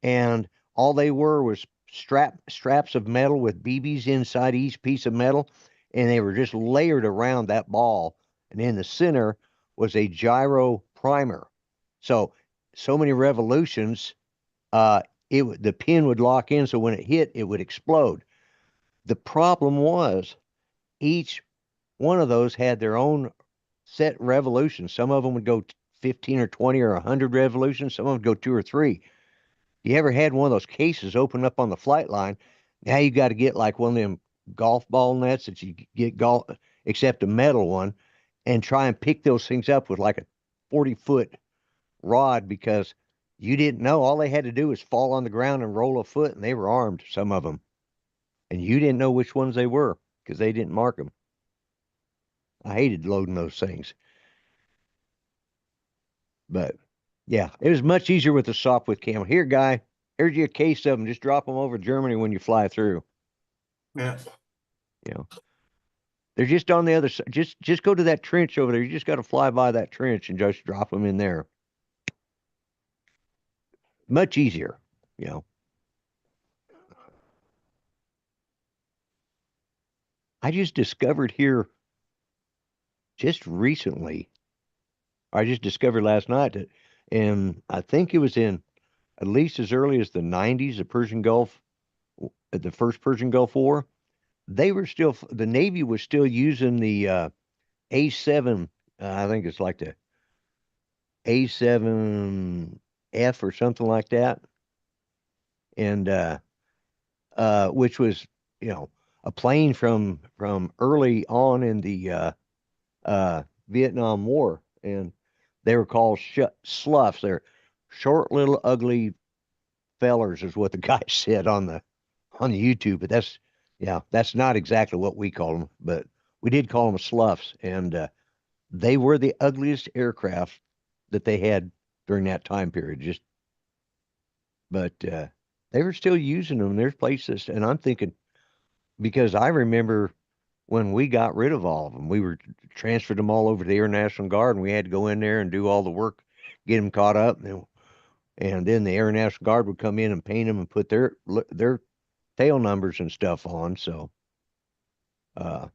and all they were was straps of metal with BBs inside each piece of metal, and they were just layered around that ball. And in the center was a gyro primer. So many revolutions, the pin would lock in, so when it hit, it would explode. The problem was each one of those had their own set revolutions. Some of them would go 15 or 20 or 100 revolutions. Some of them would go 2 or 3. You ever had one of those cases open up on the flight line? Now you got to get like one of them golf ball nets that you get except a metal one, and try and pick those things up with like a 40-foot rod, because you didn't know. All they had to do was fall on the ground and roll a foot, and they were armed, some of them. And you didn't know which ones they were because they didn't mark them. I hated loading those things. But yeah, it was much easier with the Sopwith Camel. Here, guy, here's you a case of them. Just drop them over Germany when you fly through. Yeah. They're just on the other side. Just go to that trench over there. You just got to fly by that trench and just drop them in there. Much easier, you know. I just discovered here just recently. I just discovered last night that, and I think it was in at least as early as the 90s, the Persian Gulf, the first Persian Gulf War, the Navy was still using the A7. I think it's like the A7F or something like that, and which was, you know, a plane from early on in the Vietnam War, and they were called sloughs. They're short, little, ugly fellers, is what the guy said on the YouTube. But that's not exactly what we call them, but we did call them sloughs, and they were the ugliest aircraft that they had during that time period. But they were still using them. There's places, and I'm thinking, because I remember when we got rid of all of them, we were transferred them all over to the Air National Guard, and we had to go in there and do all the work, get them caught up, and then the Air National Guard would come in and paint them and put their tail numbers and stuff on. So, God,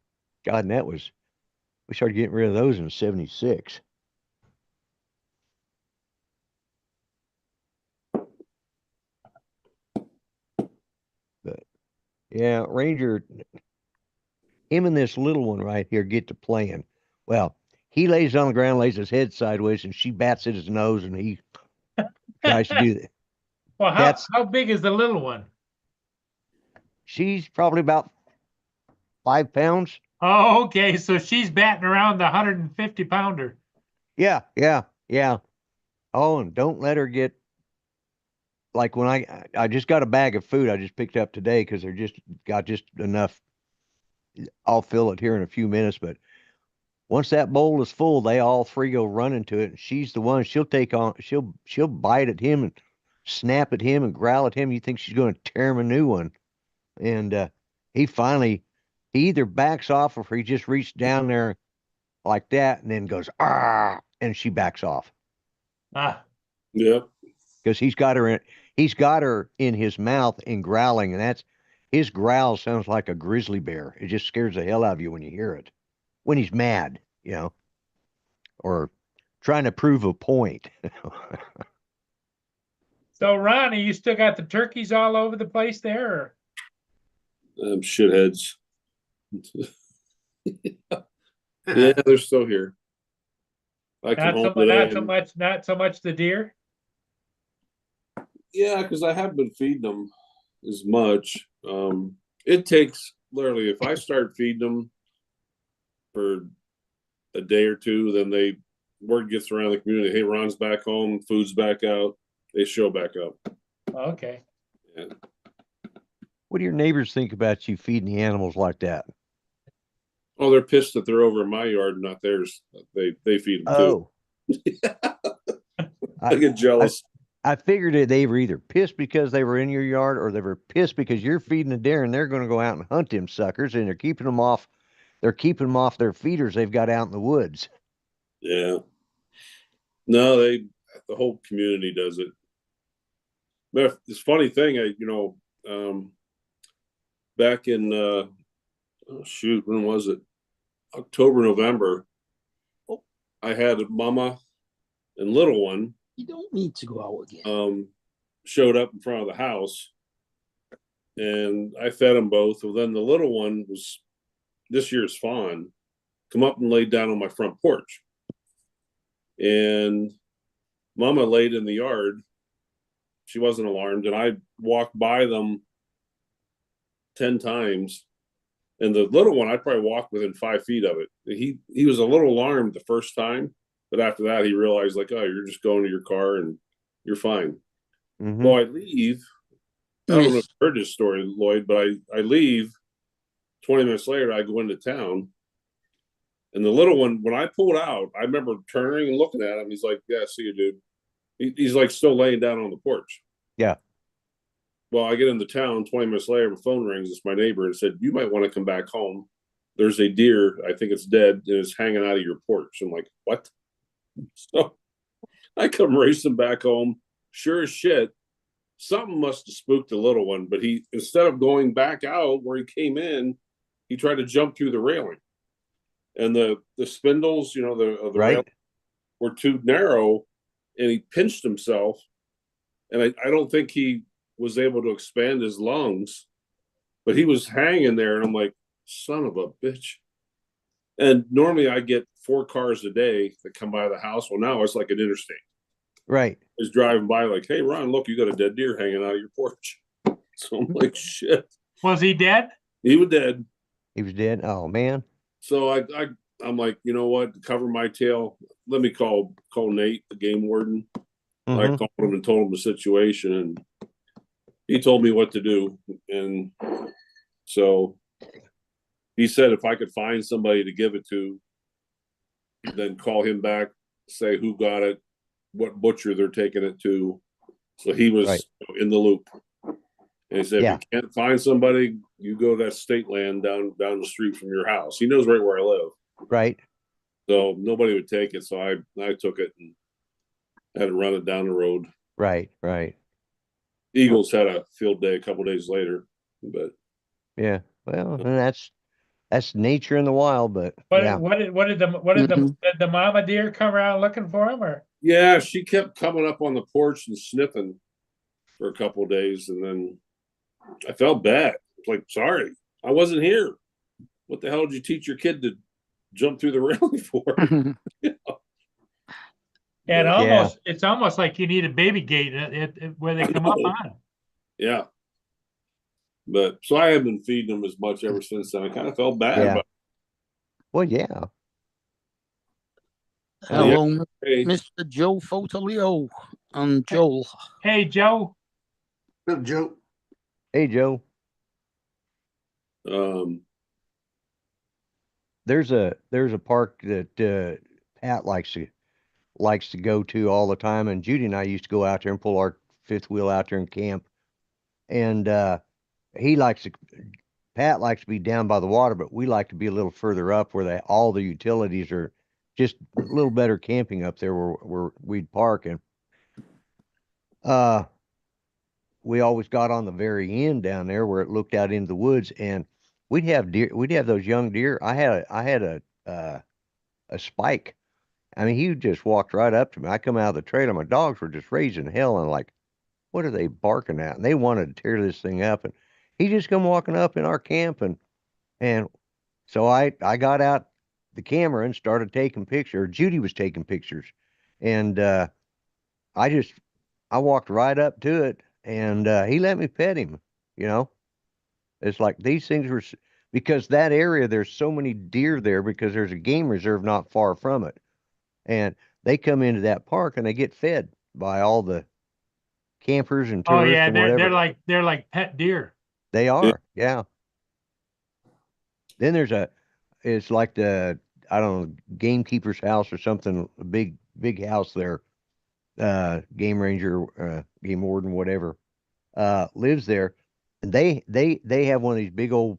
and we started getting rid of those in '76. But yeah, Ranger, him and this little one right here get to playing. Well, he lays on the ground, lays his head sideways, and she bats at his nose, and he tries to do that. Well, how big is the little one? She's probably about 5 pounds. Oh, okay. So she's batting around the 150-pounder. Yeah. Oh, and don't let her get, like, when I just got a bag of food I just picked up today, because they're got just enough. I'll fill it here in a few minutes, but once that bowl is full, they all three go running to it, and she's the one. She'll bite at him and snap at him and growl at him. You think she's going to tear him a new one, and he either backs off, or he just reached down there like that and then goes ah, and she backs off. Yeah, because he's got her in his mouth and growling, and his growl sounds like a grizzly bear. It just scares the hell out of you when you hear it, when he's mad, you know, or trying to prove a point. So, Ronnie, you still got the turkeys all over the place there? Shitheads. Yeah, they're still here. I come home today. Not so much the deer. Yeah, because I haven't been feeding them as much. It takes literally, if I start feeding them for a day or two, then word gets around the community. Hey, Ron's back home. Food's back out. They show back up. Okay. Yeah. What do your neighbors think about you feeding the animals like that? Oh, they're pissed that they're over in my yard, not theirs. They feed them too. I get jealous. I figured they were either pissed because they were in your yard, or they were pissed because you're feeding the deer, and they're going to go out and hunt them suckers, and they're keeping them off. They're keeping them off their feeders they've got out in the woods. Yeah. No, the whole community does it. But this funny thing, back in when was it? October, November. I had Mama and little one. You don't need to go out again. Showed up in front of the house, and I fed them both. Well, then the little one was this year's fawn, come up and laid down on my front porch, and Mama laid in the yard. She wasn't alarmed, and I walked by them 10 times. And the little one, I probably walked within 5 feet of it. He was a little alarmed the first time, but after that, he realized, like, oh, you're just going to your car and you're fine. Mm-hmm. Well, I leave. I don't know if you heard this story, Lloyd, but I leave. 20 minutes later, I go into town. And the little one, when I pulled out, I remember turning and looking at him. He's like, yeah, see you, dude. He's like still laying down on the porch. Yeah. Well, I get into town 20 minutes later, my phone rings. It's my neighbor and said, you might want to come back home. there's a deer, I think it's dead, and it's hanging out of your porch. I'm like, what? So I come racing back home. Sure as shit, something must have spooked the little one, but he, instead of going back out where he came in, he tried to jump through the railing. And the spindles, you know, the Right. rail were too narrow, and he pinched himself. And I don't think he was able to expand his lungs, but he was hanging there, and I'm like, son of a bitch. And normally I get 4 cars a day that come by the house. Well, now it's like an interstate. Right. Is driving by like, hey, Ron, look, you got a dead deer hanging out of your porch. So I'm like, shit. Was he dead? He was dead. He was dead. Oh man. So I'm like, you know what? To cover my tail, let me call Nate, the game warden. I Mhm. called him and told him the situation, and he told me what to do. And so he said if I could find somebody to give it to, then call him back, say who got it, what butcher they're taking it to. So he was Right. in the loop. And he said, Yeah. if you can't find somebody, you go to that state land down the street from your house. He knows right where I live. Right. So nobody would take it. So I took it and had to run it down the road. Right. Right. Eagles had a field day a couple days later, but Yeah. Well, and that's nature in the wild, but What, yeah. what did did the mama deer come around looking for him, or? yeah, she kept coming up on the porch and sniffing for a couple of days, and then I felt bad. Like, sorry, I wasn't here. What the hell did you teach your kid to jump through the railing for? And Yeah. almost, it's almost like you need a baby gate where they come up know. on him. Yeah. But so I haven't been feeding them as much ever since then. I kind of felt bad Yeah. about Well, yeah. Hello, Hey. Mr. Joe Fotalio and Joel. Hey, Joe. Good joke. Hey, Joe. There's a park that Pat likes to go to all the time, and Judy and I used to go out there and pull our fifth wheel out there and camp. And Pat likes to be down by the water, but we like to be a little further up where all the utilities are just a little better camping up there where we'd park. And we always got on the very end down there where it looked out into the woods, and we'd have those young deer. I had a spike. I mean, he just walked right up to me. I come out of the trailer, my dogs were just raising hell, and like, what are they barking at? And they wanted to tear this thing up, and he just come walking up in our camp, and so I got out the camera and started taking pictures. Judy was taking pictures, and I walked right up to it, and he let me pet him. You know, it's like these things were because that area there's so many deer there because there's a game reserve not far from it, and they come into that park and they get fed by all the campers and Oh tourists yeah, and whatever. they're like pet deer. They are, yeah. Then it's like I don't know, gamekeeper's house or something, a big house there. Game ranger, game warden, whatever, lives there, and they have one of these big old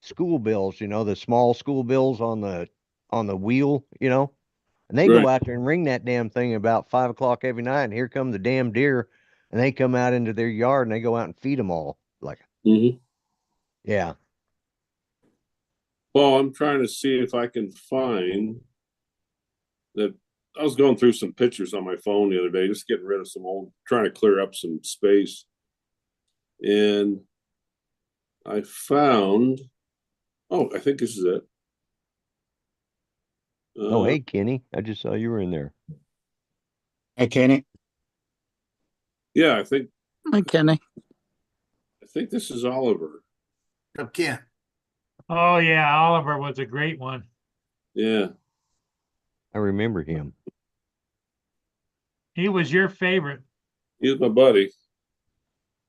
school bills, you know, the small school bills on the wheel, you know, and they go Right. out there and ring that damn thing about 5 o'clock every night, and here come the damn deer, and they come out into their yard and they go out and feed them all. Like, yeah. Well, I'm trying to see if I can find that. I was going through some pictures on my phone the other day, just getting rid of some old, trying to clear up some space. And I found, I think this is it. Oh, hey, Kenny, I just saw you were in there. Hey, Kenny. Yeah, I think Hi, Kenny. this is Oliver. Up Ken. Oh yeah, Oliver was a great one. Yeah. I remember him. He was your favorite. He was my buddy.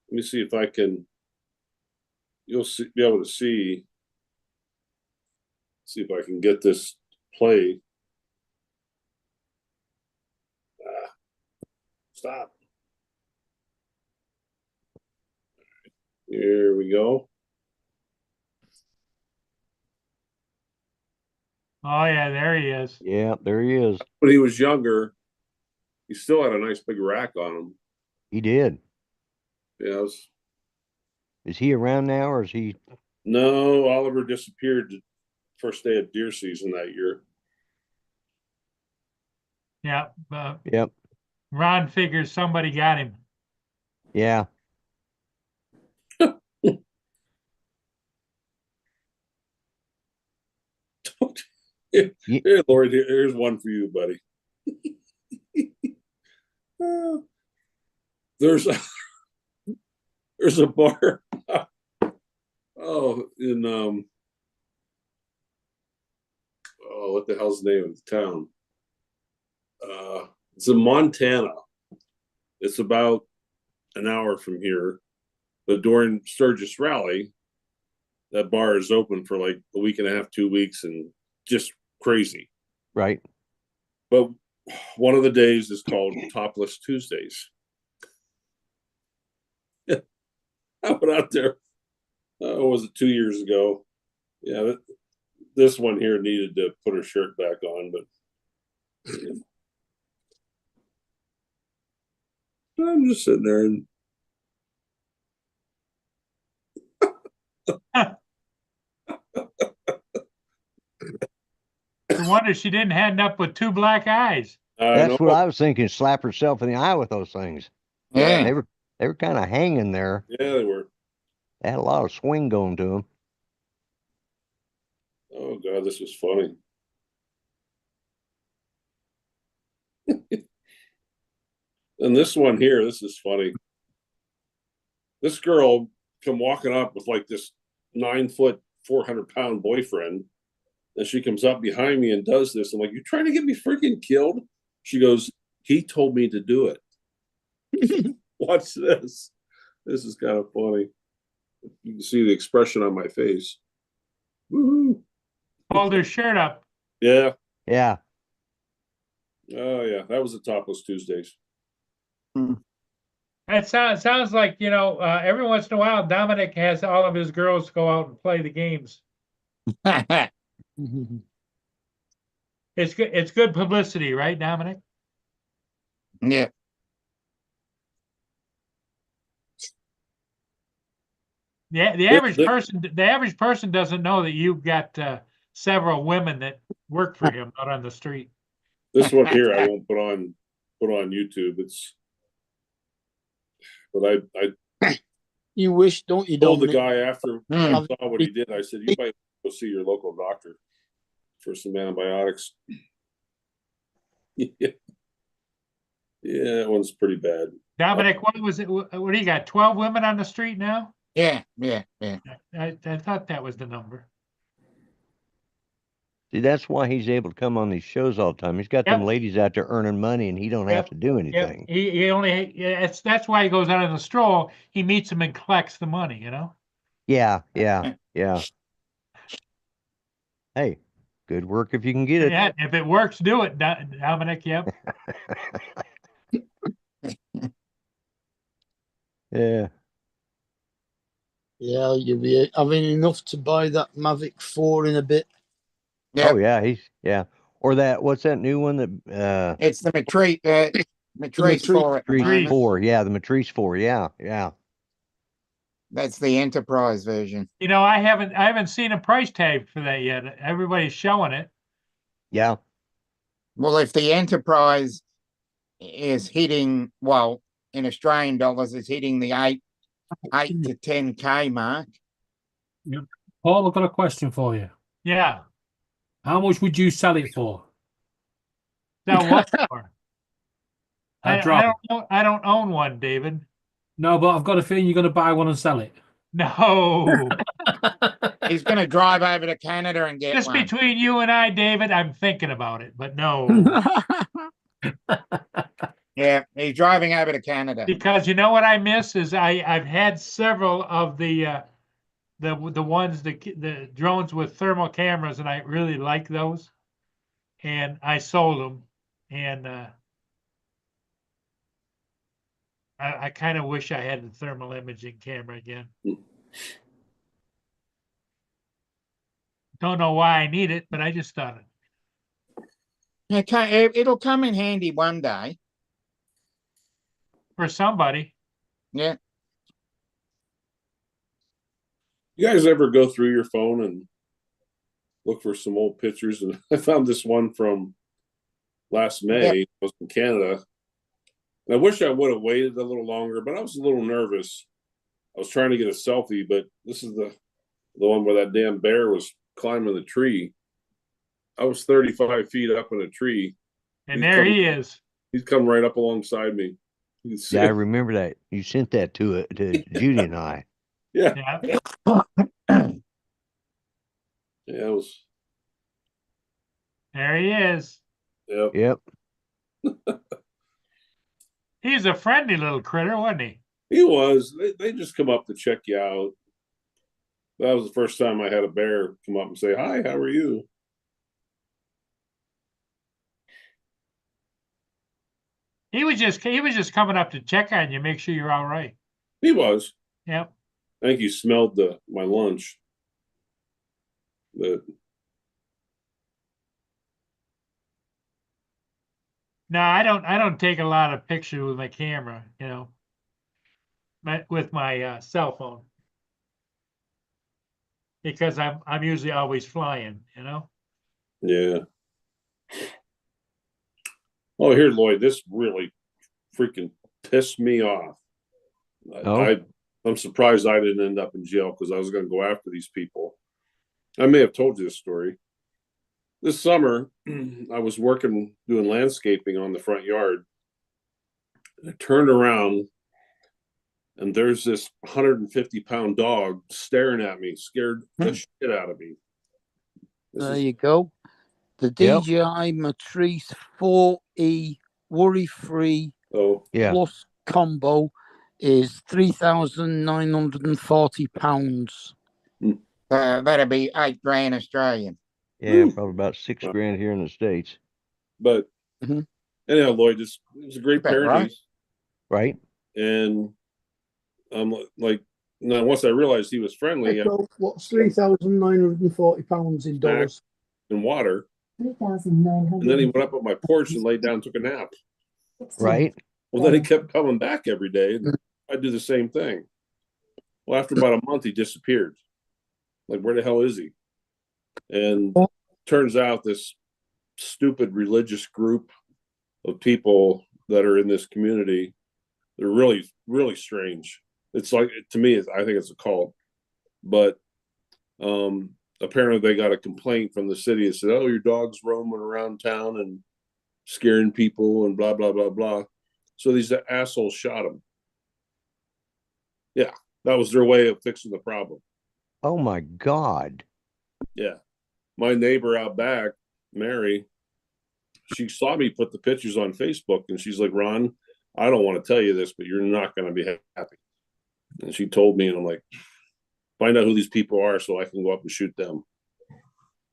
Let me see if I can. You'll be able to see. See if I can get this played. Stop. Here we go. Oh, yeah, there he is. Yeah, there he is. When he was younger, he still had a nice big rack on him. He did. Yeah, it was, Is he around now, or is he? no, Oliver disappeared the first day of deer season that year. Yeah, Yep. Ron figures somebody got him. Yeah. Here, Ye- here, Lord, here's one for you, buddy. There's a there's a bar. Oh, in oh, what the hell's the name of the town? It's in Montana. It's about an hour from here. But during Sturgis Rally, that bar is open for like a week and a half, 2 weeks, and just crazy. Right. But one of the days is called Topless Tuesdays. I went out there. Was it 2 years ago? Yeah, this one here needed to put her shirt back on, but I'm just sitting there and No wonder she didn't end up with 2 black eyes. That's what I was thinking. Slap herself in the eye with those things. Yeah. They were kind of hanging there. Yeah, they were. They had a lot of swing going to them. Oh God, this was funny. And this one here, this is funny. This girl come walking up with like this 9 foot, 400-pound boyfriend. And she comes up behind me and does this. I'm like, you trying to get me freaking killed? She goes, he told me to do it. Watch this. This is kind of funny. You can see the expression on my face. Woohoo. Pulled her shirt up. Yeah. Yeah. Oh yeah. That was the Topless Tuesdays. That sounds like, every once in a while, Dominic has all of his girls go out and play the games. It's good. It's good publicity, right, Dominic? Yeah. The average person doesn't know that you've got several women that work for him out on the street. This one here I won't put on YouTube. But I You wish, don't you, told the Dominic? guy after I saw what he did, I said, you might go see your local doctor for some antibiotics. Yeah. Yeah, that one's pretty bad. Dominic, what was it? What do you got? 12 women on the street now? Yeah. I thought that was the number. See, that's why he's able to come on these shows all the time. He's got them ladies out there earning money, and he don't have to do anything. He only that's why he goes out on the stroll. He meets them and collects the money. Yeah. Hey, good work if you can get it. Yeah, if it works, do it, Dominic. Yep. Yeah. Yeah, you'll be having enough to buy that Mavic 4 in a bit. Yep. Oh yeah. Or what's that new one that It's the Matrice 4 at the Matrice moment. 4, yeah, the Matrice 4, yeah. That's the Enterprise version. I haven't seen a price tag for that yet. Everybody's showing it. Yeah. Well, if the Enterprise is hitting, well, in Australian dollars, is hitting the 8 to 10K mark. Paul, I've got a question for you. Yeah. How much would you sell it for? Sell what for? A drop. I don't own one, David. No, but I've got a feeling you're going to buy one and sell it. No. He's going to drive over to Canada and get Just one. between you and I, David, I'm thinking about it, but no. Yeah, he's driving over to Canada. Because you know what I miss is I've had several of the ones the drones with thermal cameras, and I really like those, and I sold them, and I kind of wish I had the thermal imaging camera again. Don't know why I need it, but I just thought It'll come in handy one day. For somebody. Yeah. You guys ever go through your phone and look for some old pictures? And I found this one from last May. It was in Canada. And I wish I would have waited a little longer, but I was a little nervous. I was trying to get a selfie, but this is the one where that damn bear was climbing the tree. I was 35 feet up in a tree. And there he is. He's come right up alongside me. Yeah, I remember that. You sent that to Judy and I. Yeah. Yeah. Yeah, it was. There he is. Yep. Yep. He's a friendly little critter, wasn't he? He was. They just come up to check you out. That was the first time I had a bear come up and say, "Hi, how are you?" He was just coming up to check on you, make sure you're all right. He was. Yep. I think he smelled my lunch. But No, I don't take a lot of pictures with my camera, you know. With my cell phone. Because I'm usually always flying, you know. yeah. Oh, here, Lloyd, this really freaking pissed me off. Oh. I'm surprised I didn't end up in jail because I was going to go after these people. I may have told you this story. This summer, I was doing landscaping on the front yard. And I turned around, and there's this 150-pound dog staring at me, scared the shit out of me. There you go. The DJI Matrice 4E worry-free plus combo is £3,940. That'd be $8,000 Australian. Yeah, probably about $6,000 here in the States. But anyhow, Lloyd, it was a great paradise. Right. And I'm like, now once I realized he was friendly, What's £3,940 in dollars? In water. 3,900. And then he went up on my porch and laid down and took a nap. Right. Well, then he kept coming back every day. And I'd do the same thing. Well, after about a month, he disappeared. Like, where the hell is he? And turns out this stupid religious group of people that are in this community, they're really, really strange. It's like, to me, I think it's a cult. But apparently they got a complaint from the city that said, "Oh, your dog's roaming around town and scaring people and blah, blah, blah, blah." So these assholes shot him. Yeah, that was their way of fixing the problem. Oh, my God. Yeah. My neighbor out back, Mary, she saw me put the pictures on Facebook, and she's like, "Ron, I don't want to tell you this, but you're not going to be happy." And she told me, and I'm like, find out who these people are so I can go up and shoot them.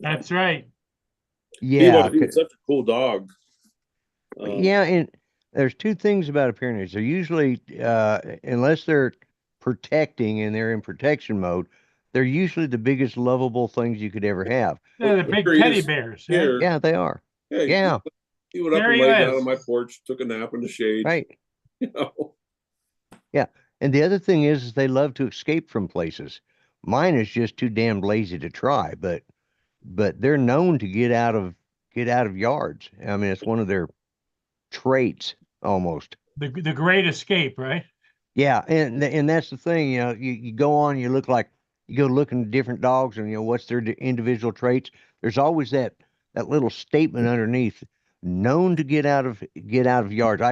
That's right. Yeah. He was such a cool dog. Yeah, and there's two things about appearances. They're usually, unless they're protecting and they're in protection mode, they're usually the biggest lovable things you could ever have. They're the big teddy bears. Here. Yeah, they are. Yeah. He went up There and he laid down is. on my porch, took a nap in the shade. Right. You know? Yeah. And the other thing is they love to escape from places. Mine is just too damn lazy to try, but they're known to get out of yards. I mean, it's one of their traits almost. The great escape, right? Yeah, and that's the thing, you know, you go on, you go looking at different dogs and, you know, what's their individual traits. There's always that little statement underneath, known to get out of yards.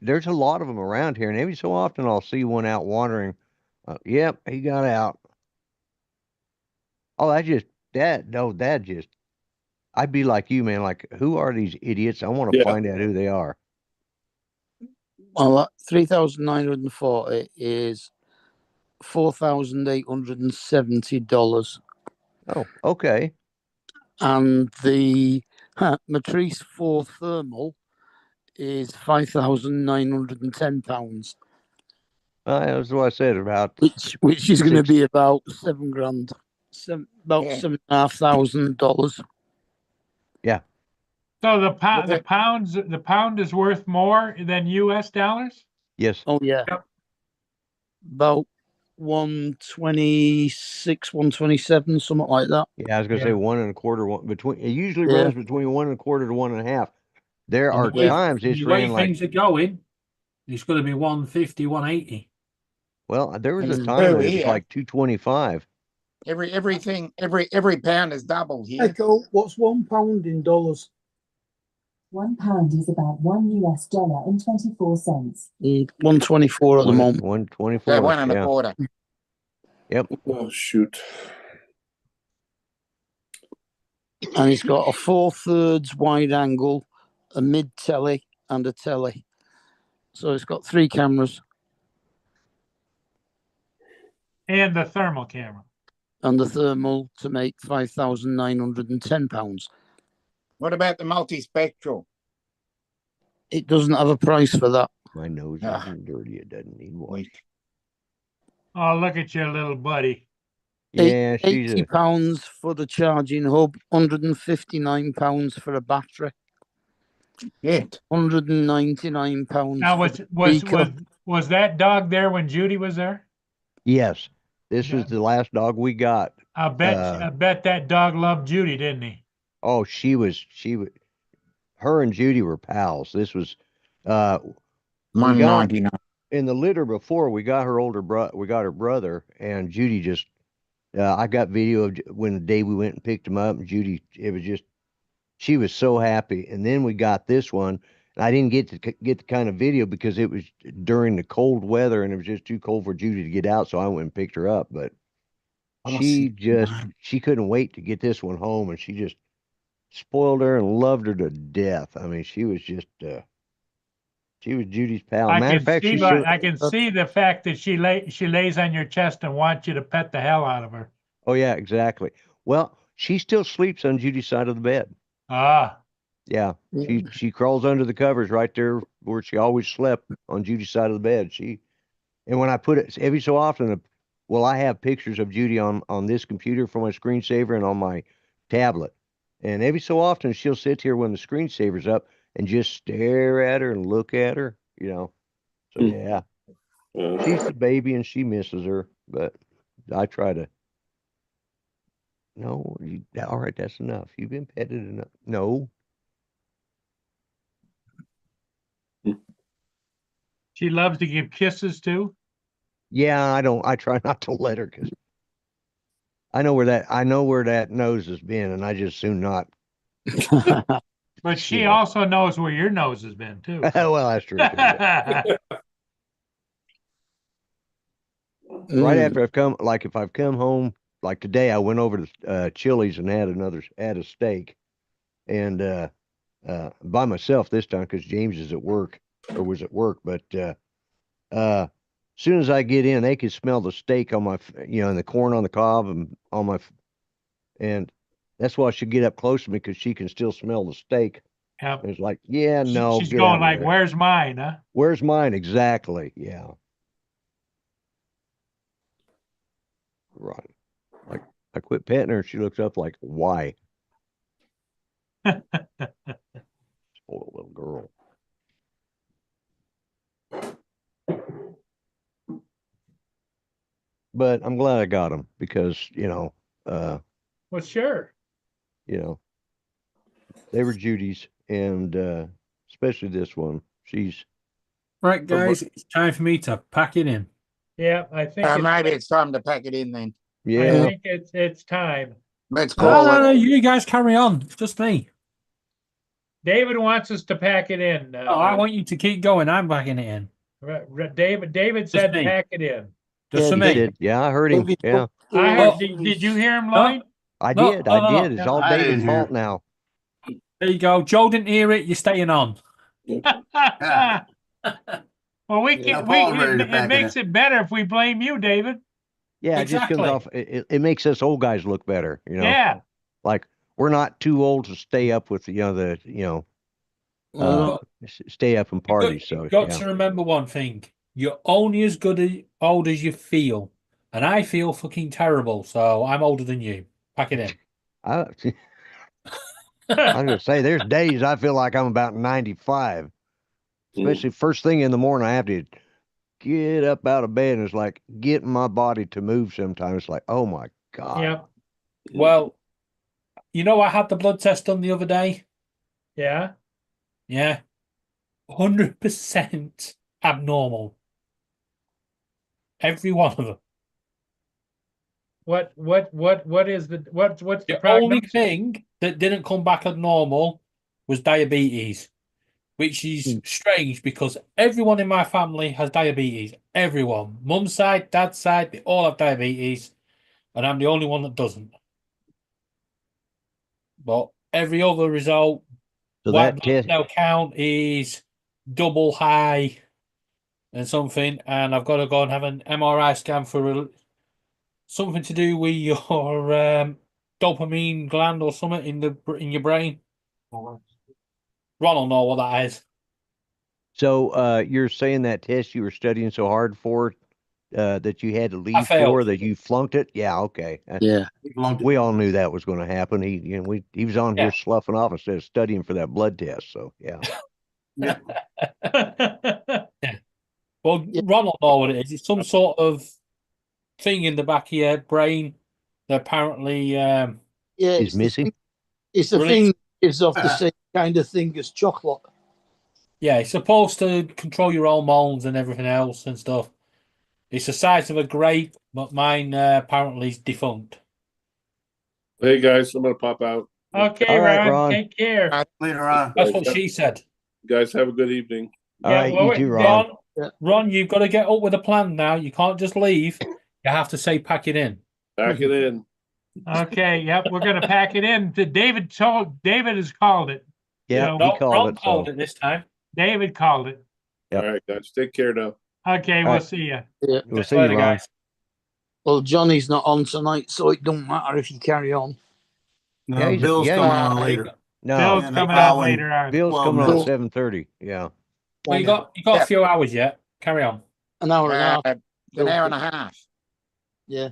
There's a lot of them around here, and every so often I'll see one out wandering. Yep, he got out. Oh, I'd be like you, man. Like, who are these idiots? I want to find out who they are. Well, 3,940 is $4,870. Oh, okay. And the Matrice 4 Thermal is £5,910. That's what I said about. Which is going to be about $7,000, about $7,500. Yeah. So the But pound is worth more than US dollars? Yes. Oh yeah. Yep. About 126, 127, something like that. Yeah, I was gonna say Yeah. 1 1/4, between. It usually Yeah. runs between 1 1/4 to 1 1/2. There And are the way, times it's the way ran like, things are going, it's going to be 150, 180. well, there was a Mm. time Oh, when it was yeah. like 225. Every pound is doubled here. Echo, what's £1 in dollars? £1 is about $1 and 24 cents. 124 at the moment. 124. Yeah, 1 Yeah. 1/4. Yep. Oh shoot. And it's got a 4/3 wide angle, a mid telly, and a telly. So it's got 3 cameras And the thermal camera. and the thermal to make £5,910. What about the multispectral? It doesn't have a price for that. My nose Ah. isn't dirty. It doesn't need one. Weak. Oh, look at your little buddy. Yeah, she's a. £80 for the charging hub, £159 for a battery, Shit. £199 Now, for the speaker. was that dog there when Judy was there? Yes, this Yeah. was the last dog we got. I bet that dog loved Judy, didn't he? Oh, she was. Her and Judy were pals. This was. We got 199. in the litter before. We got her older brother. We got her brother, and Judy just. I got video of when the day we went and picked him up, and Judy. It was just. She was so happy, and then we got this one. And I didn't get to get the kind of video because it was during the cold weather, and it was just too cold for Judy to get out. So I went and picked her up, but she couldn't wait to get this one home, and she just spoiled her and loved her to death. I mean, she was just she was Judy's pal. Matter of fact, I can see the fact that she lays on your chest and wants you to pet the hell out of her. Oh yeah, exactly. Well, she still sleeps on Judy's side of the bed. Ah, Yeah, she crawls under the covers right there where she always slept, on Judy's side of the bed. And when I put it every so often, well, I have pictures of Judy on this computer for my screensaver and on my tablet. And every so often she'll sit here when the screensaver's up and just stare at her and look at her, So yeah, she's the baby and she misses her, but I try to. No, all right, that's enough. You've been petted enough. No. she loves to give kisses too. Yeah, I try not to let her because I know where that nose has been, and I just soon not. But she also knows where your nose has been too. Well, that's true. Right after I've come, like if I've come home, like today, I went over to Chili's and had a steak, and by myself this time because James is at work or was at work. But as soon as I get in, they can smell the steak on my, and the corn on the cob and on my, and that's why she'll get up close to me because she can still smell the steak. Yep. It's like, yeah, no. She's get going out of like, there. "Where's mine?" Huh? Where's mine? Exactly. Yeah. Right. Like I quit petting her. She looks up like, why? Spoiled little girl. But I'm glad I got them because, Well, sure. They were Judy's, and especially this one. She's Right, guys, it's time for me to pack it in. Yeah, I think Maybe it's time to pack it in then. I yeah. think it's time. Let's No, call no, it. no, you guys carry on. It's just me. David wants us to pack it in. Oh, I want you to keep going. I'm packing it in. David said me. pack it in. Just for He me. did. Yeah, I heard him. David, Yeah, I Oh. heard, did you hear him, Lloyd? I No, did. no, I no, did. It's no. all I David's didn't hear fault now. There you go. Joe didn't hear it. You're staying on. Well, we Yeah, can. Paul's ready to It pack it makes it better if we blame you, David. Yeah, it just comes Exactly. off. It makes us old guys look better. Yeah. Like we're not too old to stay up with stay up and party. So You've got yeah. to remember one thing. You're only as old as you feel. And I feel fucking terrible. So I'm older than you. Pack it in. I was gonna say, there's days I feel like I'm about 95, especially first thing in the morning. I have to get up out of bed, and it's like getting my body to move. Sometimes it's like, oh my god. Yep. Well, you know, I had the blood test done the other day. Yeah. Yeah. 100% abnormal. Every one of them. What's the The only prognosis? thing that didn't come back as normal was diabetes, which is strange because everyone in my family has diabetes. Everyone. Mum's side, dad's side, they all have diabetes, and I'm the only one that doesn't. But every other result, So white that blood test, cell count is double high and something, and I've got to go and have an MRI scan for something to do with your dopamine gland or something in your brain. Ron will know what that is. so you're saying that test you were studying so hard for, that you had to leave for, failed. that you flunked it? Yeah, okay. Yeah. We all knew that was going to happen. He was on here sloughing off instead of studying for that blood test. So yeah. Yeah. Well, Ron will know what it is. It's some sort of thing in the back of your brain that apparently Yeah, is missing. It's the Release- thing that gives off the same kind of thing as chocolate. Yeah, it's supposed to control your hormones and everything else and stuff. It's the size of a grape, but mine apparently is defunct. Hey guys, I'm gonna pop out. Okay, All right, Ron, Ron. take care. Later on. That's what she said. Guys, have a good evening. All right, you too, Ron. Ron, you've got to get up with a plan now. You can't just leave. You have to say pack it in. Pack it in. Okay, yep, we're gonna pack it in. David has called it. Yeah, You he know, called Ron it. called So it this time. David called it. Yep. All right, guys. Take care now. Okay, All we'll right. see you. Yeah. we'll Catch see you you, later, Ron. guys. Well, Johnny's not on tonight, so it don't matter if you carry on. No, Yeah, he's- Bill's yeah, coming he's- on later. No, Bill's and coming they out call in later on. Bill's 12 coming on at minutes. 7:30. Yeah. Well, you got a few hours yet. Carry on. An hour and a half. An hour and a half. Yeah.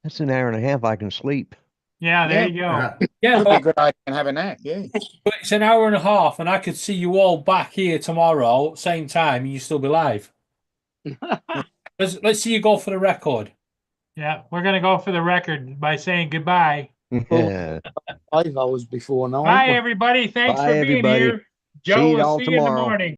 That's an hour and a half I can sleep. Yeah, there you go. Yeah, Could be a but good idea and have a nap. Yeah. it's an hour and a half, and I could see you all back here tomorrow, same time, and you still be live. Let's see you go for the record. Yeah, we're gonna go for the record by saying goodbye. Yeah. 5 hours before now. Bye, everybody. Thanks Bye, for being everybody. here. See Joe you will all see you in the tomorrow. morning.